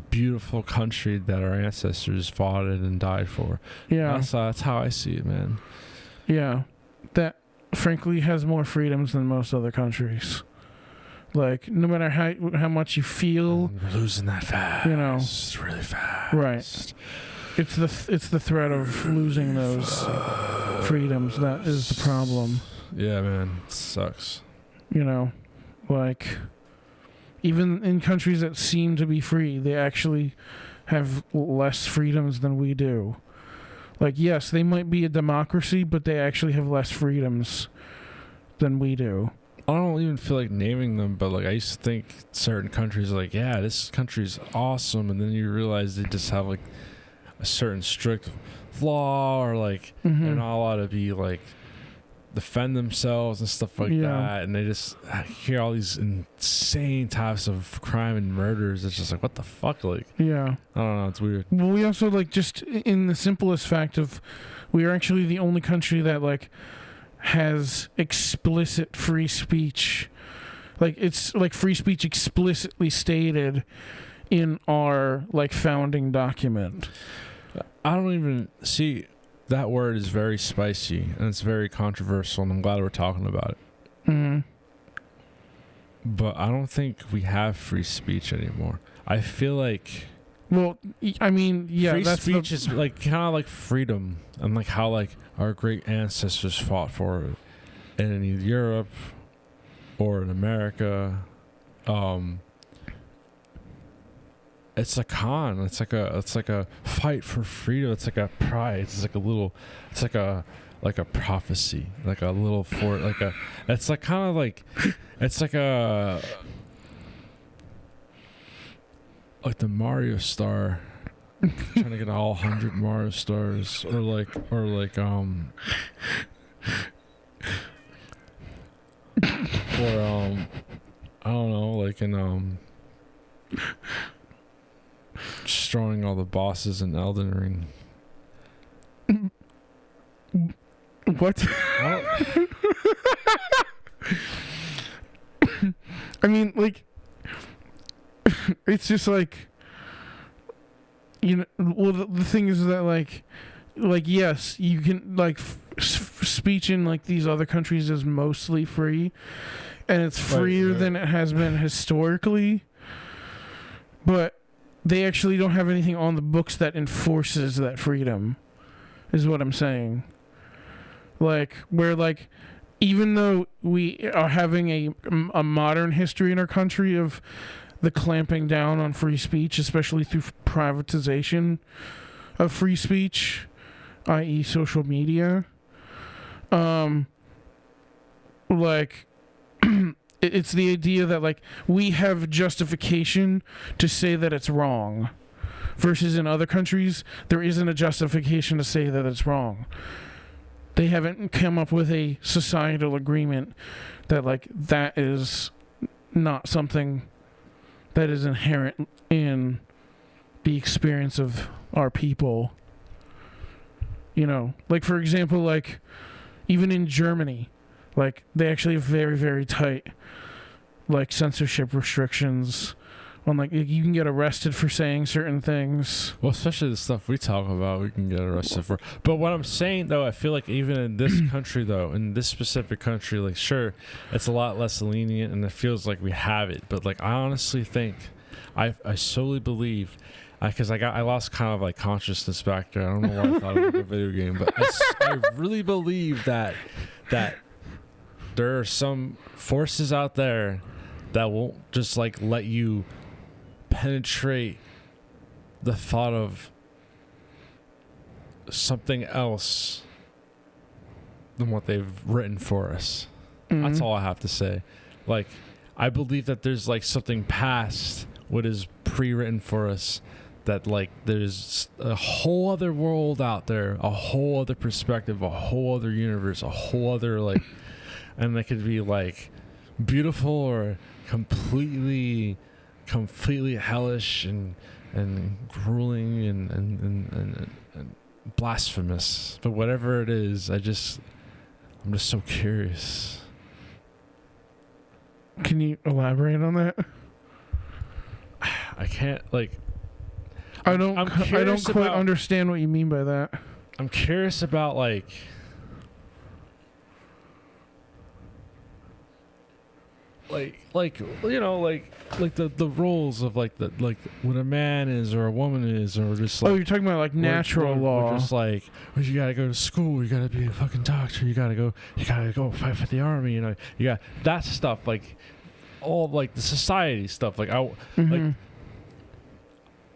beautiful country that our ancestors fought in and died for. Yeah. That's how I see it, man. Yeah. That frankly has more freedoms than most other countries. Like, no matter how much you feel, we're losing that fast. You know, it's really fast. Right. It's the threat of losing those freedoms that is the problem. Yeah, man, it sucks. You know, like even in countries that seem to be free, they actually have less freedoms than we do. Like, yes, they might be a democracy, but they actually have less freedoms than we do. I don't even feel like naming them, but like I used to think certain countries are like, yeah, this country's awesome, and then you realize they just have like a certain strict law, or like they're not allowed to be like defend themselves and stuff like that, and they just hear all these insane types of crime and murders. It's just like, what the fuck, like I don't know, it's weird. Well, we also like just in the simplest fact of we are actually the only country that like has explicit free speech. Like it's like free speech explicitly stated in our like founding document. I don't even see that word is very spicy and it's very controversial, and I'm glad we're talking about it. But I don't think we have free speech anymore. I feel like I mean, yeah, free speech is like kind of like freedom, and like how like our great ancestors fought for it in Europe or in America. It's a con. It's like a fight for freedom. It's like a pride. It's like a prophecy, like a little fort, like a. It's like kind of like, it's like a. Like the Mario star, trying to get all 100 Mario stars, or like I don't know, like in destroying all the bosses in Elden Ring. What? I mean, like. It's just like, you know, well, the thing is that like yes, you can like speech in like these other countries is mostly free, and it's freer than it has been historically, but they actually don't have anything on the books that enforces that freedom, is what I'm saying. Like, where like, even though we are having a modern history in our country of the clamping down on free speech, especially through privatization of free speech, i.e. social media, like it's the idea that like we have justification to say that it's wrong, versus in other countries there isn't a justification to say that it's wrong. They haven't come up with a societal agreement that like that is not something that is inherent in the experience of our people. You know, like for example, like even in Germany, like they actually have very, very tight like censorship restrictions on like you can get arrested for saying certain things. Well, especially the stuff we talk about, we can get arrested for. But what I'm saying, though, I feel like even in this country, though, in this specific country, like, sure, it's a lot less lenient, and it feels like we have it. But, like, I honestly think, I solely believe, because I lost kind of, like, consciousness back there. I don't know why I thought it was a video game. But I really believe that there are some forces out there that won't just, like, let you penetrate the thought of something else than what they've written for us. Mm-hmm. That's all I have to say. Like, I believe that there's like something past what is pre-written for us, that like there's a whole other world out there, a whole other perspective, a whole other universe, a whole other like, and that could be like beautiful or completely hellish and grueling and blasphemous. But whatever it is, I'm just so curious. Can you elaborate on that? I can't like. I don't quite understand what you mean by that. I'm curious about like. Like you know like the roles of like what a man is or a woman is, or just like, you're talking about like natural law. Just like, well, you gotta go to school, you gotta be a fucking doctor, you gotta go fight for the army, you know, you got that stuff, like all like the society stuff, like like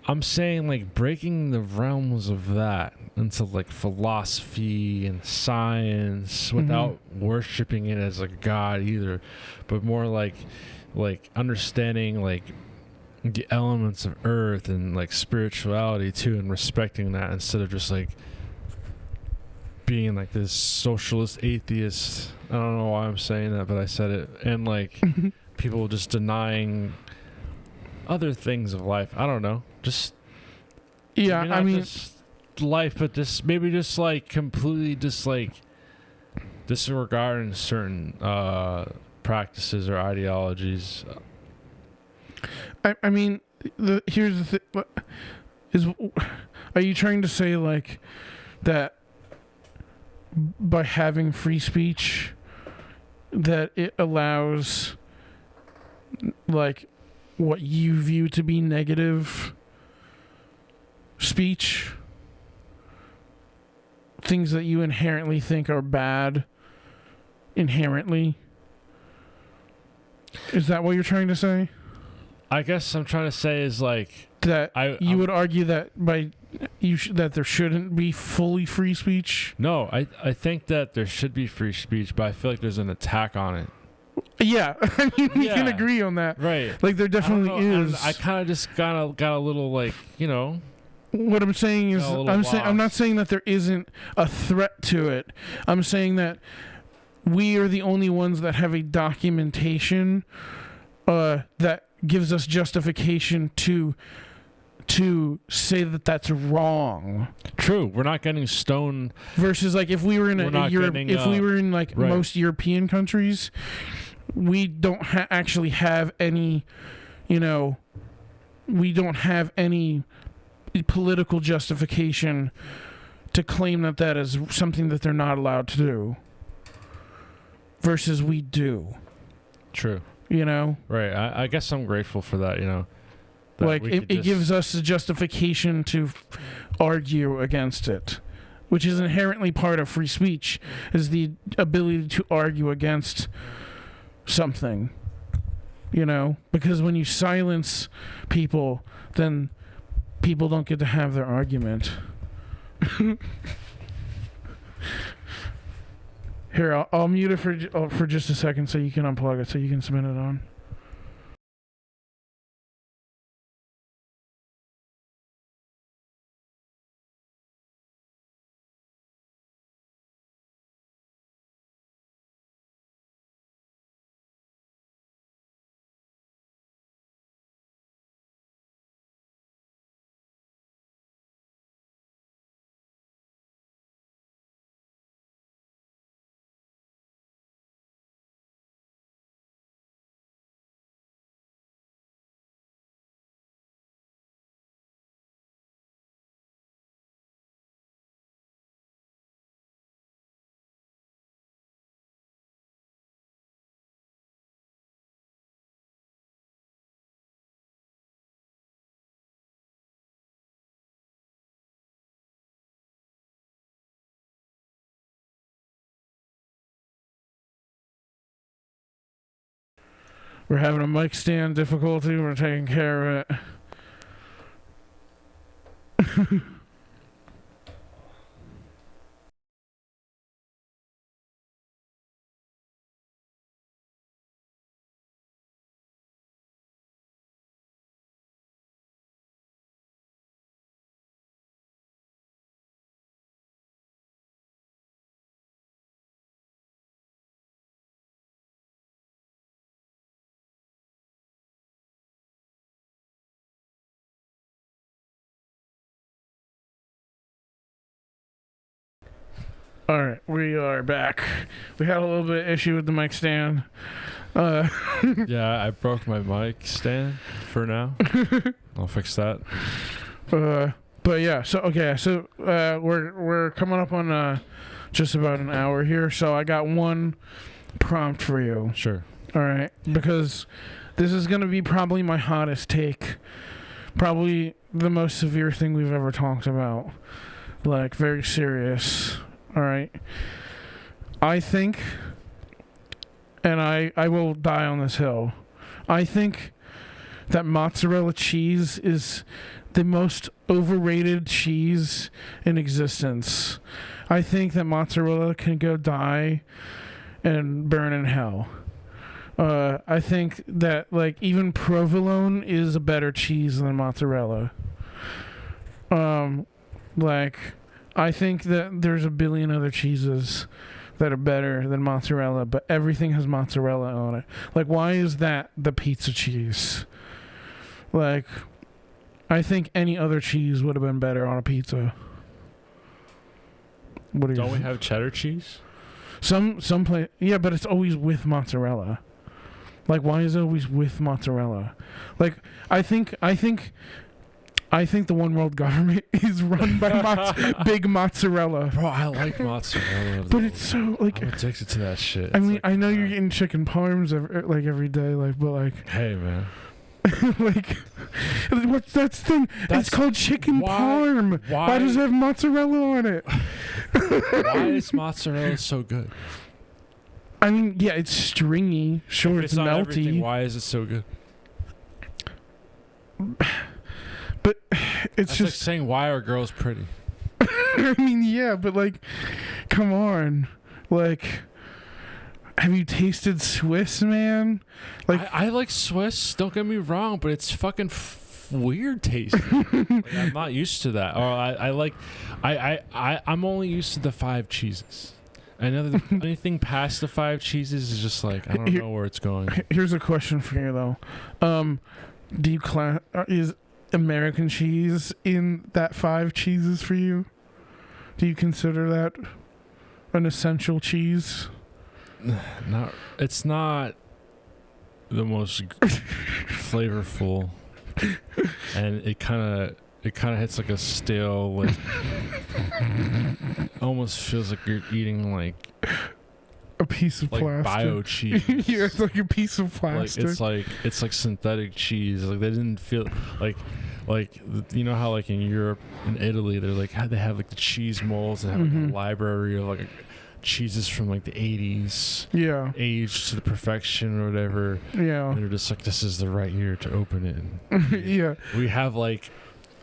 I'm saying like breaking the realms of that into like philosophy and science without worshiping it as a god either, but more like understanding like the elements of earth and like spirituality too, and respecting that instead of just like being like this socialist atheist. I don't know why I'm saying that, but I said it. And like people just denying other things of life. I don't know. Just I mean just life, but just maybe just like completely just like disregarding certain practices or ideologies. I mean, here's the thing. Are you trying to say like that by having free speech that it allows like what you view to be negative speech, things that you inherently think are bad inherently? Is that what you're trying to say? I guess I'm trying to say is like that you would argue that that there shouldn't be fully free speech. No, I think that there should be free speech, but I feel like there's an attack on it. Yeah, I mean, we can agree on that, right? Like there definitely is. I kind of just got a little like, you know. What I'm saying is, I'm not saying that there isn't a threat to it. I'm saying that we are the only ones that have a documentation that gives us justification to say that that's wrong. True, we're not getting stoned. Versus like if we were in we were in like most European countries, we don't actually have any, you know, we don't have any political justification to claim that is something that they're not allowed to do. Versus we do. True. You know? Right. I guess I'm grateful for that, you know. Like, it gives us a justification to argue against it, which is inherently part of free speech, is the ability to argue against something. You know? Because when you silence people, then people don't get to have their argument. Here, I'll mute it for just a second so you can unplug it so you can spin it on. We're having a mic stand difficulty. We're taking care of it. All right, we are back. We had a little bit of issue with the mic stand. Yeah, I broke my mic stand for now. I'll fix that. But yeah, so we're coming up on just about an hour here. So I got one prompt for you. Sure. All right, because this is gonna be probably my hottest take, probably the most severe thing we've ever talked about, like very serious. All right, I think, and I will die on this hill, I think that mozzarella cheese is the most overrated cheese in existence. I think that mozzarella can go die and burn in hell. I think that like even provolone is a better cheese than mozzarella. I think that there's a billion other cheeses that are better than mozzarella, but everything has mozzarella on it. Like, why is that the pizza cheese? Like, I think any other cheese would have been better on a pizza. What do you Don't we think? have cheddar cheese? Some place, yeah, but it's always with mozzarella. Like, why is it always with mozzarella? Like, I think the one world government is run by big mozzarella. Bro, I like mozzarella. But it's so like I'm addicted to that shit. I It's mean, like, I know you're getting chicken parms every day, like, but like, hey man, like, what's that thing? It's called chicken parm. Why does it have mozzarella on it? why is mozzarella so good? I mean, yeah, it's stringy. Sure, it's on melty. everything, why is it so good? But it's That's just like saying, why are girls pretty? I mean, yeah, but like, come on, like, have you tasted Swiss, man? Like, I like Swiss. Don't get me wrong, but it's fucking weird tasting. Like, I'm not used to that. Or I'm only used to the 5 cheeses. I know that anything past the 5 cheeses is just like I don't know where it's going. Here's a question for you though. Do you is American cheese in that 5 cheeses for you? Do you consider that an essential cheese? It's not the most flavorful, and it kind of hits like a stale, like almost feels like you're eating like a piece of plastic. Bio cheese. Yeah, it's like a piece of plastic. It's like synthetic cheese. Like they didn't feel like you know how like in Europe and Italy they're like they have like the cheese molds and have like a library of like cheeses from like the 80s. Yeah. Aged to the perfection or whatever. Yeah. And they're just like, this is the right year to open it. And yeah. we have like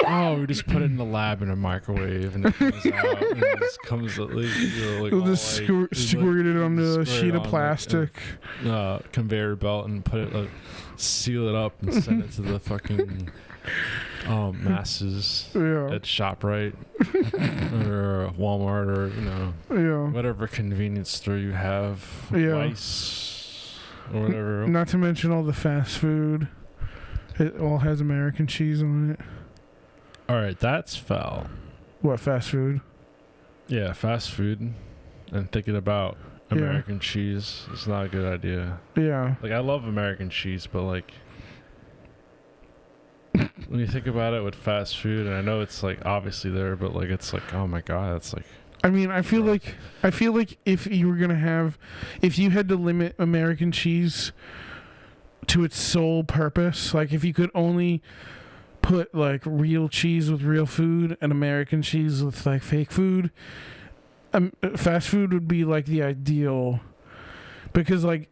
oh, we just put it in the lab in a microwave and it comes out and it just comes like, like We'll all, just like, squirt it on the squirt sheet it of on, plastic. Conveyor belt and put it seal it up and send it to the fucking masses Yeah. at ShopRite or Walmart or whatever convenience store you have. Yeah. Weis or whatever. Not to mention all the fast food. It all has American cheese on it. All right, that's foul. What, fast food? Yeah, fast food and thinking about American cheese is not a good idea. Yeah. Like, I love American cheese, but like when you think about it with fast food, and I know it's like obviously there, but like it's like, oh my god, it's like. I mean, I feel like if you were gonna if you had to limit American cheese to its sole purpose, like if you could only put like real cheese with real food and American cheese with like fake food, fast food would be like the ideal, because like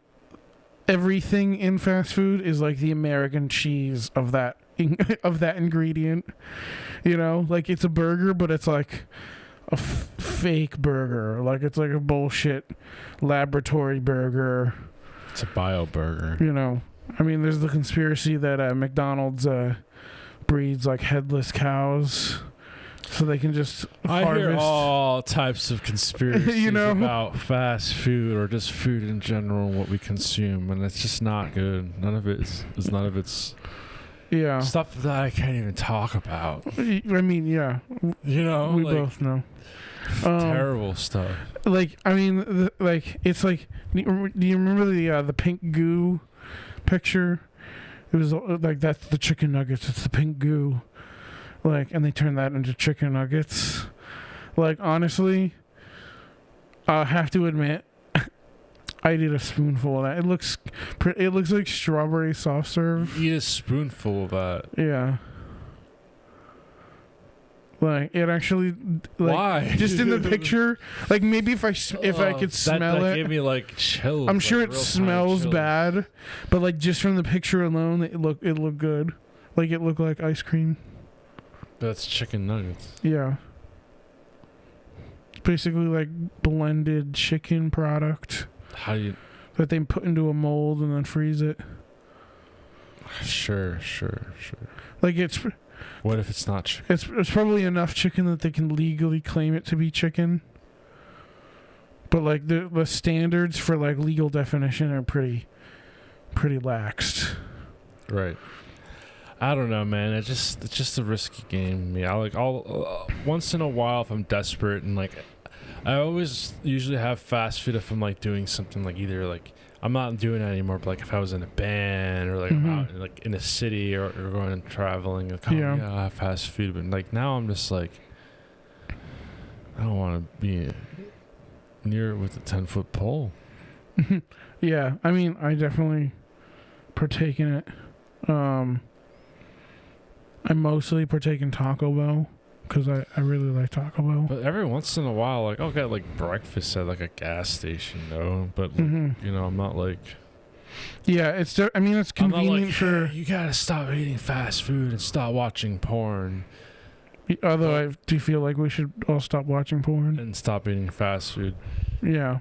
everything in fast food is like the American cheese of that ingredient, you know, like it's a burger but it's like a fake burger, like it's like a bullshit laboratory burger. It's a bio burger, you know. I mean, there's the conspiracy that McDonald's breeds like headless cows so they can just harvest. I hear all types of conspiracies you know? about fast food or just food in general, what we consume, and it's just not good. None of it's stuff that I can't even talk about. I mean, yeah. You know, we like, both know. Terrible stuff. Like, I mean, like it's like. Do you remember the pink goo picture? It was like, that's the chicken nuggets. It's the pink goo. Like, and they turned that into chicken nuggets. Like, honestly, I have to admit, I did a spoonful of that. It looks like strawberry soft serve. Eat a spoonful of that. Yeah. Like, it actually, like, why? Just in the picture, like maybe if I could smell that it, gave me like chills. I'm sure like, it smells chills. bad, but like just from the picture alone, it looked good. Like it looked like ice cream. That's chicken nuggets. Yeah. Basically like blended chicken product. How do you? That they put into a mold and then freeze it. Sure. Like it's. What if it's not chicken? It's probably enough chicken that they can legally claim it to be chicken. But like the standards for like legal definition are pretty laxed. Right. I don't know, man. It's just a risky game to me. I'll once in a while if I'm desperate and like I always usually have fast food if I'm like doing something like either like I'm not doing it anymore, but like if I was in a band or like I'm out like in a city or going and traveling, like, I'll have fast food. But like now I'm just like I don't want to be near it with a 10-foot pole. Yeah, I mean I definitely partake in it. I mostly partake in Taco Bell because I really like Taco Bell. But every once in a while, like I'll get like breakfast at like a gas station, though. But like, you know, I'm not like. Yeah, it's convenient for. Hey, you gotta stop eating fast food and stop watching porn. Although I do feel like we should all stop watching porn and stop eating fast food. Yeah,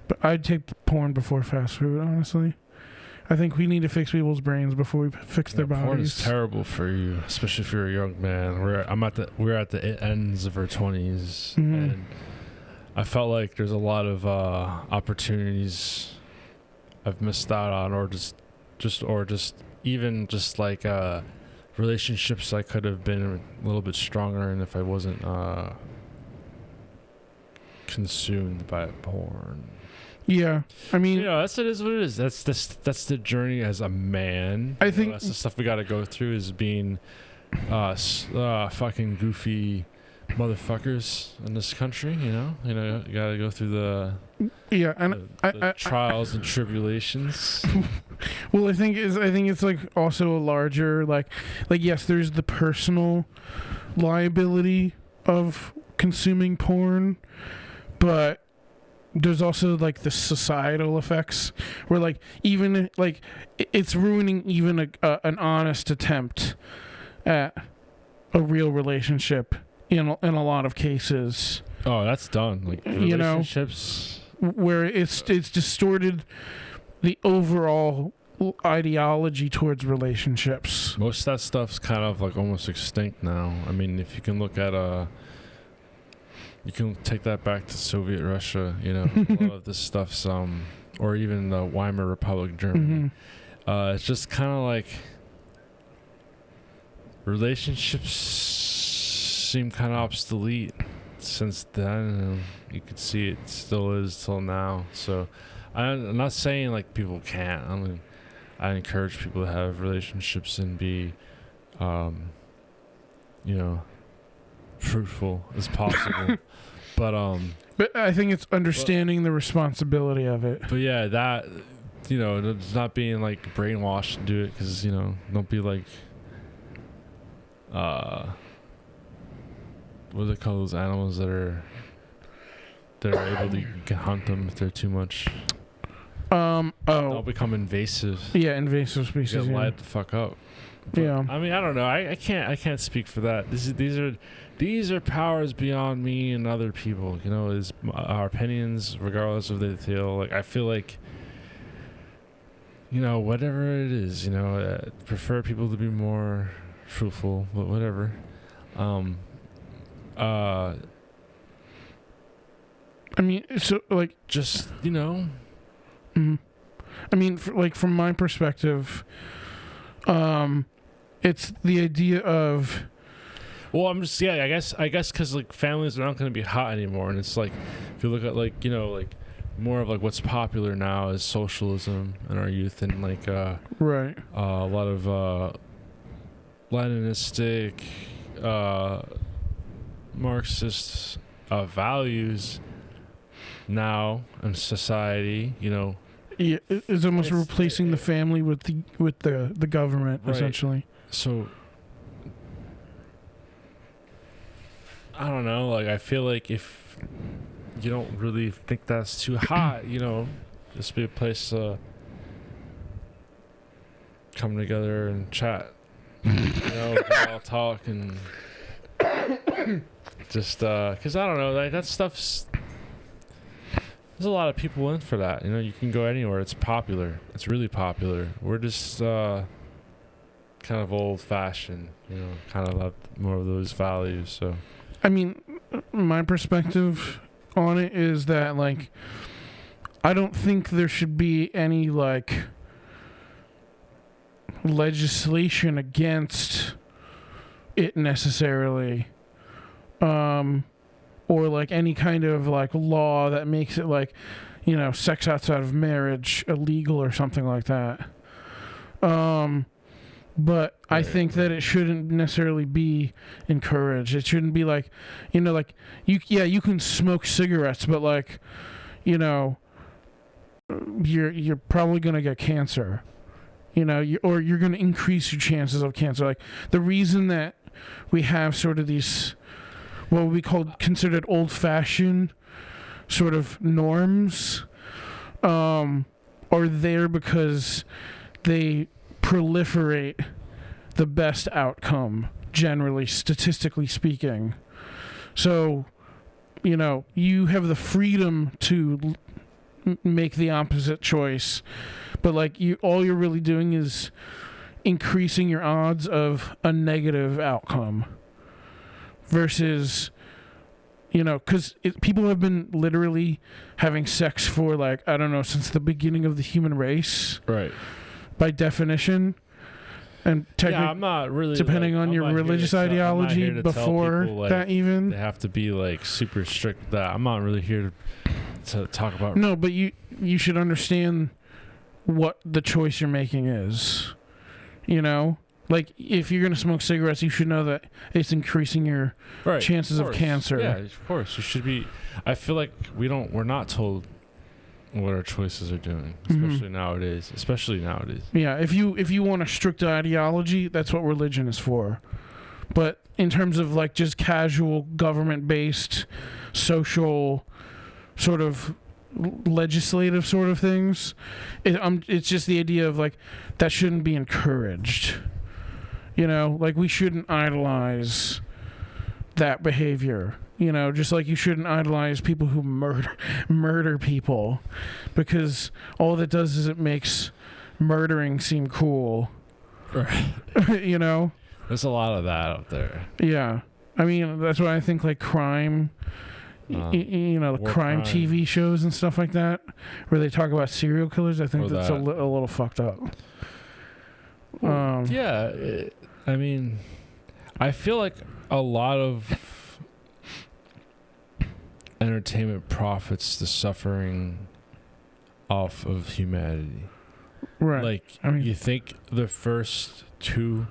but I'd take porn before fast food, honestly. I think we need to fix people's brains before we fix their bodies. Porn is terrible for you, especially if you're a young man. We're at the ends of our 20s, and I felt like there's a lot of opportunities I've missed out on, or even like relationships I could have been a little bit stronger in if I wasn't consumed by porn. Yeah, I mean, that's what it is. That's the journey as a man. I think that's the stuff we got to go through is being fucking goofy motherfuckers in this country. You know, you got to go through the trials and tribulations. Well, I think it's like also a larger like yes, there's the personal liability of consuming porn, but there's also like the societal effects where like even like it's ruining even an honest attempt at a real relationship in a lot of cases. Oh, that's done. Like You know, relationships. Where it's distorted the overall ideology towards relationships. Most of that stuff's kind of like almost extinct now. I mean, if you can look at you can take that back to Soviet Russia. You know, a lot of this stuff's or even the Weimar Republic, Germany. It's just kind of like relationships seem kind of obsolete since then. And you can see it still is till now. So I'm not saying like people can't. I mean, I encourage people to have relationships and be, fruitful as possible. But I think it's understanding the responsibility of it. But yeah, that, it's not being like brainwashed to do it, because, don't be like, what do they call those animals that are able to, you can hunt them if they're too much. They'll become invasive. Yeah, invasive species. You gotta light the fuck up. But, yeah. I mean, I don't know. I can't speak for that. These are powers beyond me and other people. Is our opinions, regardless of the feel. Like, I feel like, whatever it is, prefer people to be more fruitful, but whatever. I mean, so like, just I mean, from my perspective, it's the idea of. Well, I'm just I guess because like families are not going to be hot anymore, and it's like if you look at like more of like what's popular now is socialism in our youth, and like right, a lot of Leninistic, Marxist values now in society. Yeah, it's almost replacing the family with the government, right. Essentially. So I don't know. Like, I feel like if you don't really think that's too hot, this be a place to come together and chat. We can all talk and just because I don't know, like that stuff's. There's a lot of people in for that. You can go anywhere. It's popular. It's really popular. We're just kind of old-fashioned, kind of have more of those values. So, I mean, my perspective on it is that, like, I don't think there should be any, like, legislation against it necessarily. Or like any kind of like law that makes it like, sex outside of marriage illegal or something like that. But I think that it shouldn't necessarily be encouraged. It shouldn't be like, like you can smoke cigarettes, but like, you're probably gonna get cancer. Or you're gonna increase your chances of cancer. Like the reason that we have sort of these. What we considered old-fashioned sort of norms are there because they proliferate the best outcome, generally, statistically speaking. So, you have the freedom to make the opposite choice, but like all you're really doing is increasing your odds of a negative outcome. Versus, because people have been literally having sex for, like, I don't know, since the beginning of the human race. Right. By definition. And technically, I'm not really. Depending on your religious ideology before people, like, that even. They have to be, like, super strict with that. I'm not really here to talk about. No, but you should understand what the choice you're making is. Like, if you're going to smoke cigarettes, you should know that it's increasing your chances of cancer. Yeah, of course. You should be. I feel like we're not told what our choices are doing, especially nowadays. Yeah, if you want a strict ideology, that's what religion is for. But in terms of, like, just casual government-based social sort of legislative sort of things, it's just the idea of, like, that shouldn't be encouraged. You know, like we shouldn't idolize that behavior. You know, just like you shouldn't idolize people who murder people, because all that does is it makes murdering seem cool. Right. You know? There's a lot of that out there. Yeah. I mean, that's why I think like crime, you know, War crime crime. TV shows and stuff like that, where they talk about serial killers, I think Or that's that. a little fucked up. Yeah, I mean, I feel like a lot of entertainment profits the suffering off of humanity. Right. Like, I mean- you think the first 2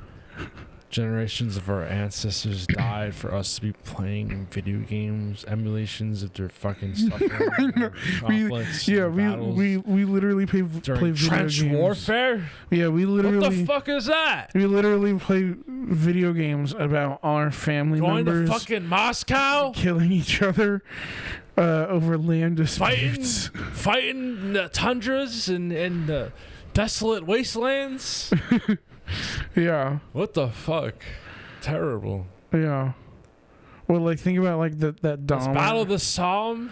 generations of our ancestors died for us to be playing video games, emulations of their fucking suffering, know. conflicts, Yeah, battles we literally play during video trench games. warfare. Yeah, we What literally the fuck is that? we literally play video games about our family Going members to fucking Moscow, killing each other over land disputes. fighting the tundras and the desolate wastelands. Yeah, What the fuck? Terrible. yeah. Well, like think about like that Let's Dahmer. battle the Somme.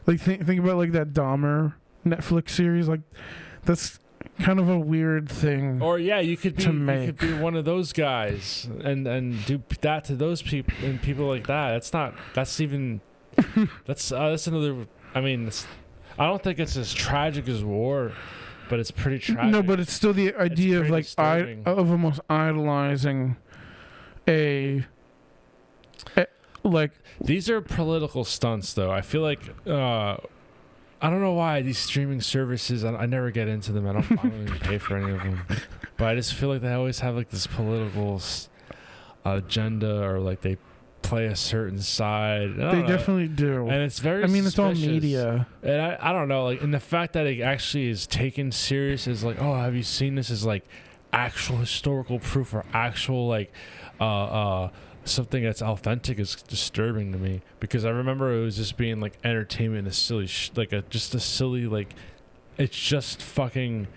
Like think about like that Dahmer Netflix series. Like that's kind of a weird thing. Or yeah, you could be To you make. could be one of those guys and do that to those people and people like that. That's another. I mean, I don't think it's as tragic as war, but it's pretty tragic. No, but it's still the idea of pretty like disturbing. of almost idolizing a like These are political stunts, though. I feel like I don't know why these streaming services. I never get into them. I don't even pay for any of them. But I just feel like they always have like this political agenda, or like they play a certain side. I they don't know. definitely do. And it's very. I mean, it's all suspicious. media. And I don't know, like, and the fact that it actually is taken serious is like, oh, have you seen this as like actual historical proof or actual like something that's authentic is disturbing to me, because I remember it was just being like entertainment, a silly just a silly like it's just fucking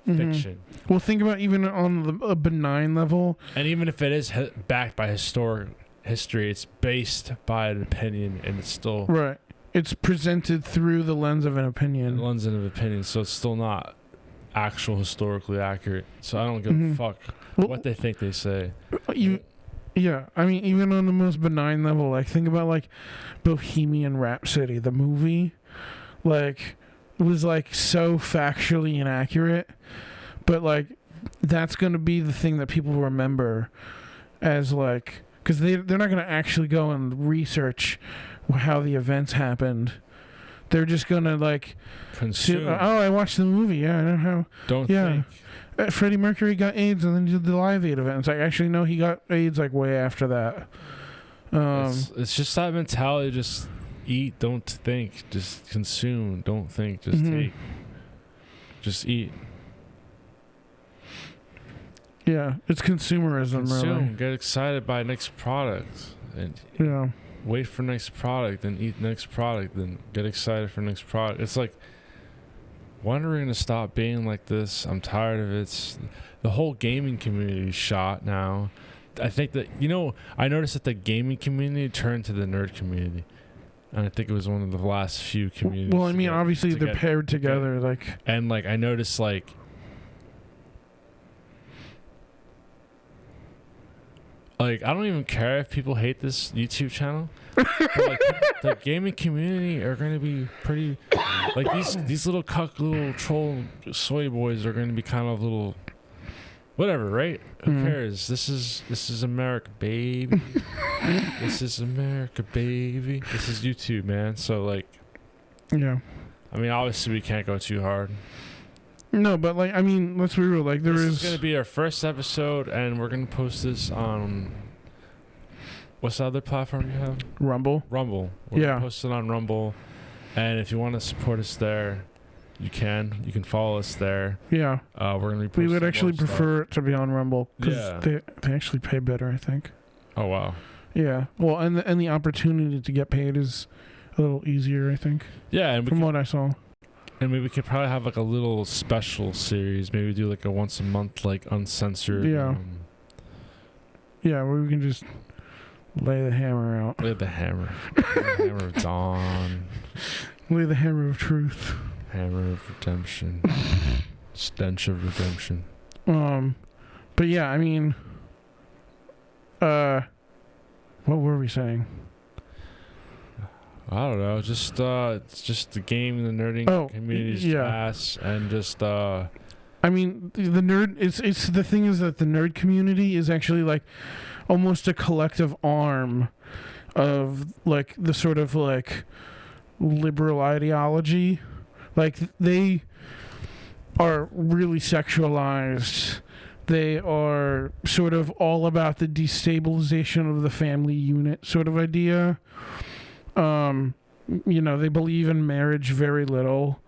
fiction. Well, think about even on a benign level. And even if it is backed by historic history, it's based by an opinion, and it's still Right. It's presented through the lens of an opinion. lens of opinion, so it's still not actual historically accurate. So I don't give a fuck Well, what they think they say. Yeah, I mean, even on the most benign level, like think about like Bohemian Rhapsody, the movie, like it was like so factually inaccurate, but like that's gonna be the thing that people remember as like, because they're not gonna actually go and research how the events happened. They're just gonna like Consume. oh, I watched the movie. Yeah, I know how. Don't yeah. think. Freddie Mercury got AIDS and then did the Live Aid event. It's like, actually, no, he got AIDS like way after that. It's just that mentality. Just eat, don't think. Just consume, don't think. Just take. Just eat. Yeah, it's consumerism, Consume. really. Get excited by next product, and Yeah. wait for next product, then eat next product, then get excited for next product. It's like, when are we gonna stop being like this? I'm tired of it. The whole gaming community is shot now. I think that, I noticed that the gaming community turned to the nerd community, and I think it was one of the last few communities. Well, I mean, obviously to they're get- paired together. Like, and like I noticed like I don't even care if people hate this YouTube channel. But like the gaming community are going to be pretty like these little cuck little troll soy boys are going to be kind of little whatever, right? Who cares? This is America, baby. This is America, baby. This is YouTube, man. So like, yeah. I mean, obviously we can't go too hard. No, but like, I mean, let's be real. Like, This is going to be our first episode, and we're going to post this on what's the other platform you have? Rumble. Rumble. We're Yeah. gonna post it on Rumble, and if you want to support us there, you can. You can follow us there. Yeah. We're going to be posting We would actually more stuff. prefer it to be on Rumble because Yeah. they actually pay better, I think. Oh wow. Yeah. Well, and the opportunity to get paid is a little easier, I think, Yeah, and from what I saw. we could probably have like a little special series. Maybe do like a once a month like uncensored. Yeah. Yeah, where we can just lay the hammer out. Lay the hammer. The hammer of dawn. Lay the hammer of truth. Hammer of redemption. Stench of redemption. But yeah, I mean, what were we saying? I don't know. Just it's just the game, the nerding community's ass, and just I mean, the nerd. It's the thing is that the nerd community is actually like almost a collective arm of like the sort of like liberal ideology. Like they are really sexualized. They are sort of all about the destabilization of the family unit sort of idea. You know, they believe in marriage very little.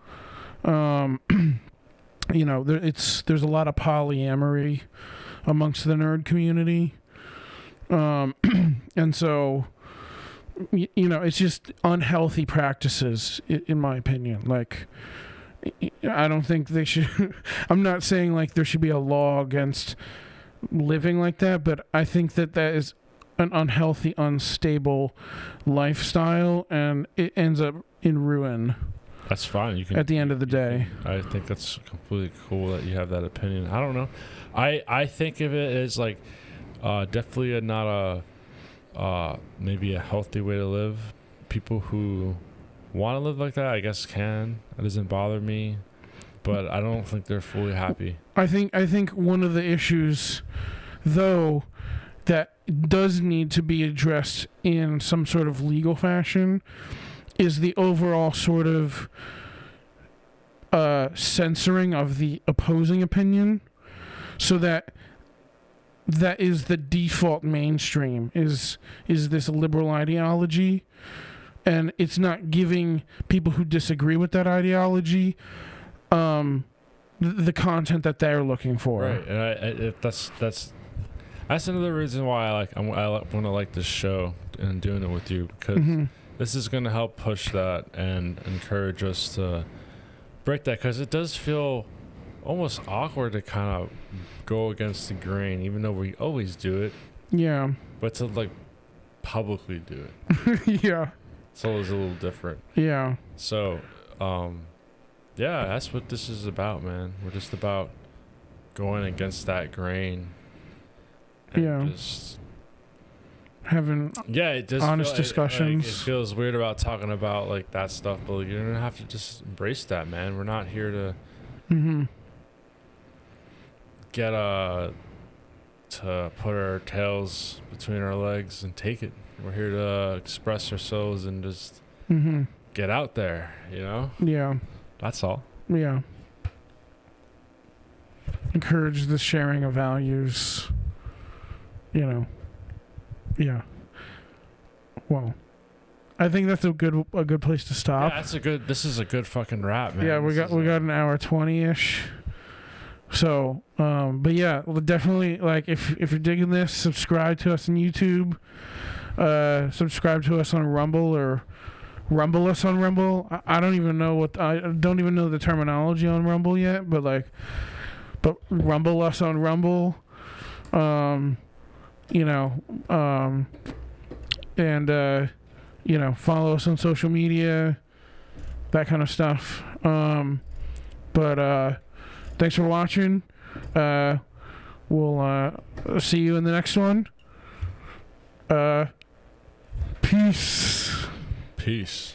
You know, there's a lot of polyamory amongst the nerd community. And so, you know, it's just unhealthy practices, in my opinion. Like, I don't think they should. I'm not saying like there should be a law against living like that, but I think that is an unhealthy, unstable lifestyle, and it ends up in ruin. That's fine. You can at the end of the day. I think that's completely cool that you have that opinion. I don't know. I think of it as like definitely not a maybe a healthy way to live. People who want to live like that, I guess, can. It doesn't bother me, but I don't think they're fully happy. I think one of the issues, though, that does need to be addressed in some sort of legal fashion is the overall sort of censoring of the opposing opinion, so that is the default mainstream is this liberal ideology, and it's not giving people who disagree with that ideology the content that they're looking for. Right, and that's another reason why I want to like this show and doing it with you, because this is going to help push that and encourage us to break that, because it does feel almost awkward to kind of go against the grain, even though we always do it. Yeah. But to like publicly do it. Yeah. It's always a little different. Yeah. So, yeah, that's what this is about, man. We're just about going against that grain. And just having it does honest discussions. It feels weird about talking about like that stuff, but like, you're gonna have to just embrace that, man. We're not here to get to put our tails between our legs and take it. We're here to express ourselves and just get out there, you know? Yeah. That's all. Yeah. Encourage the sharing of values. You know. Yeah. Well, I think that's a good place to stop. Yeah, this is a good fucking wrap, man. Yeah, we got an hour 20-ish. So, but yeah, well, definitely, like, if you're digging this, subscribe to us on YouTube. Subscribe to us on Rumble, or Rumble us on Rumble. I don't even know the terminology on Rumble yet, but Rumble us on Rumble. You know, and you know, follow us on social media, that kind of stuff. But thanks for watching. We'll see you in the next one. Peace. Peace.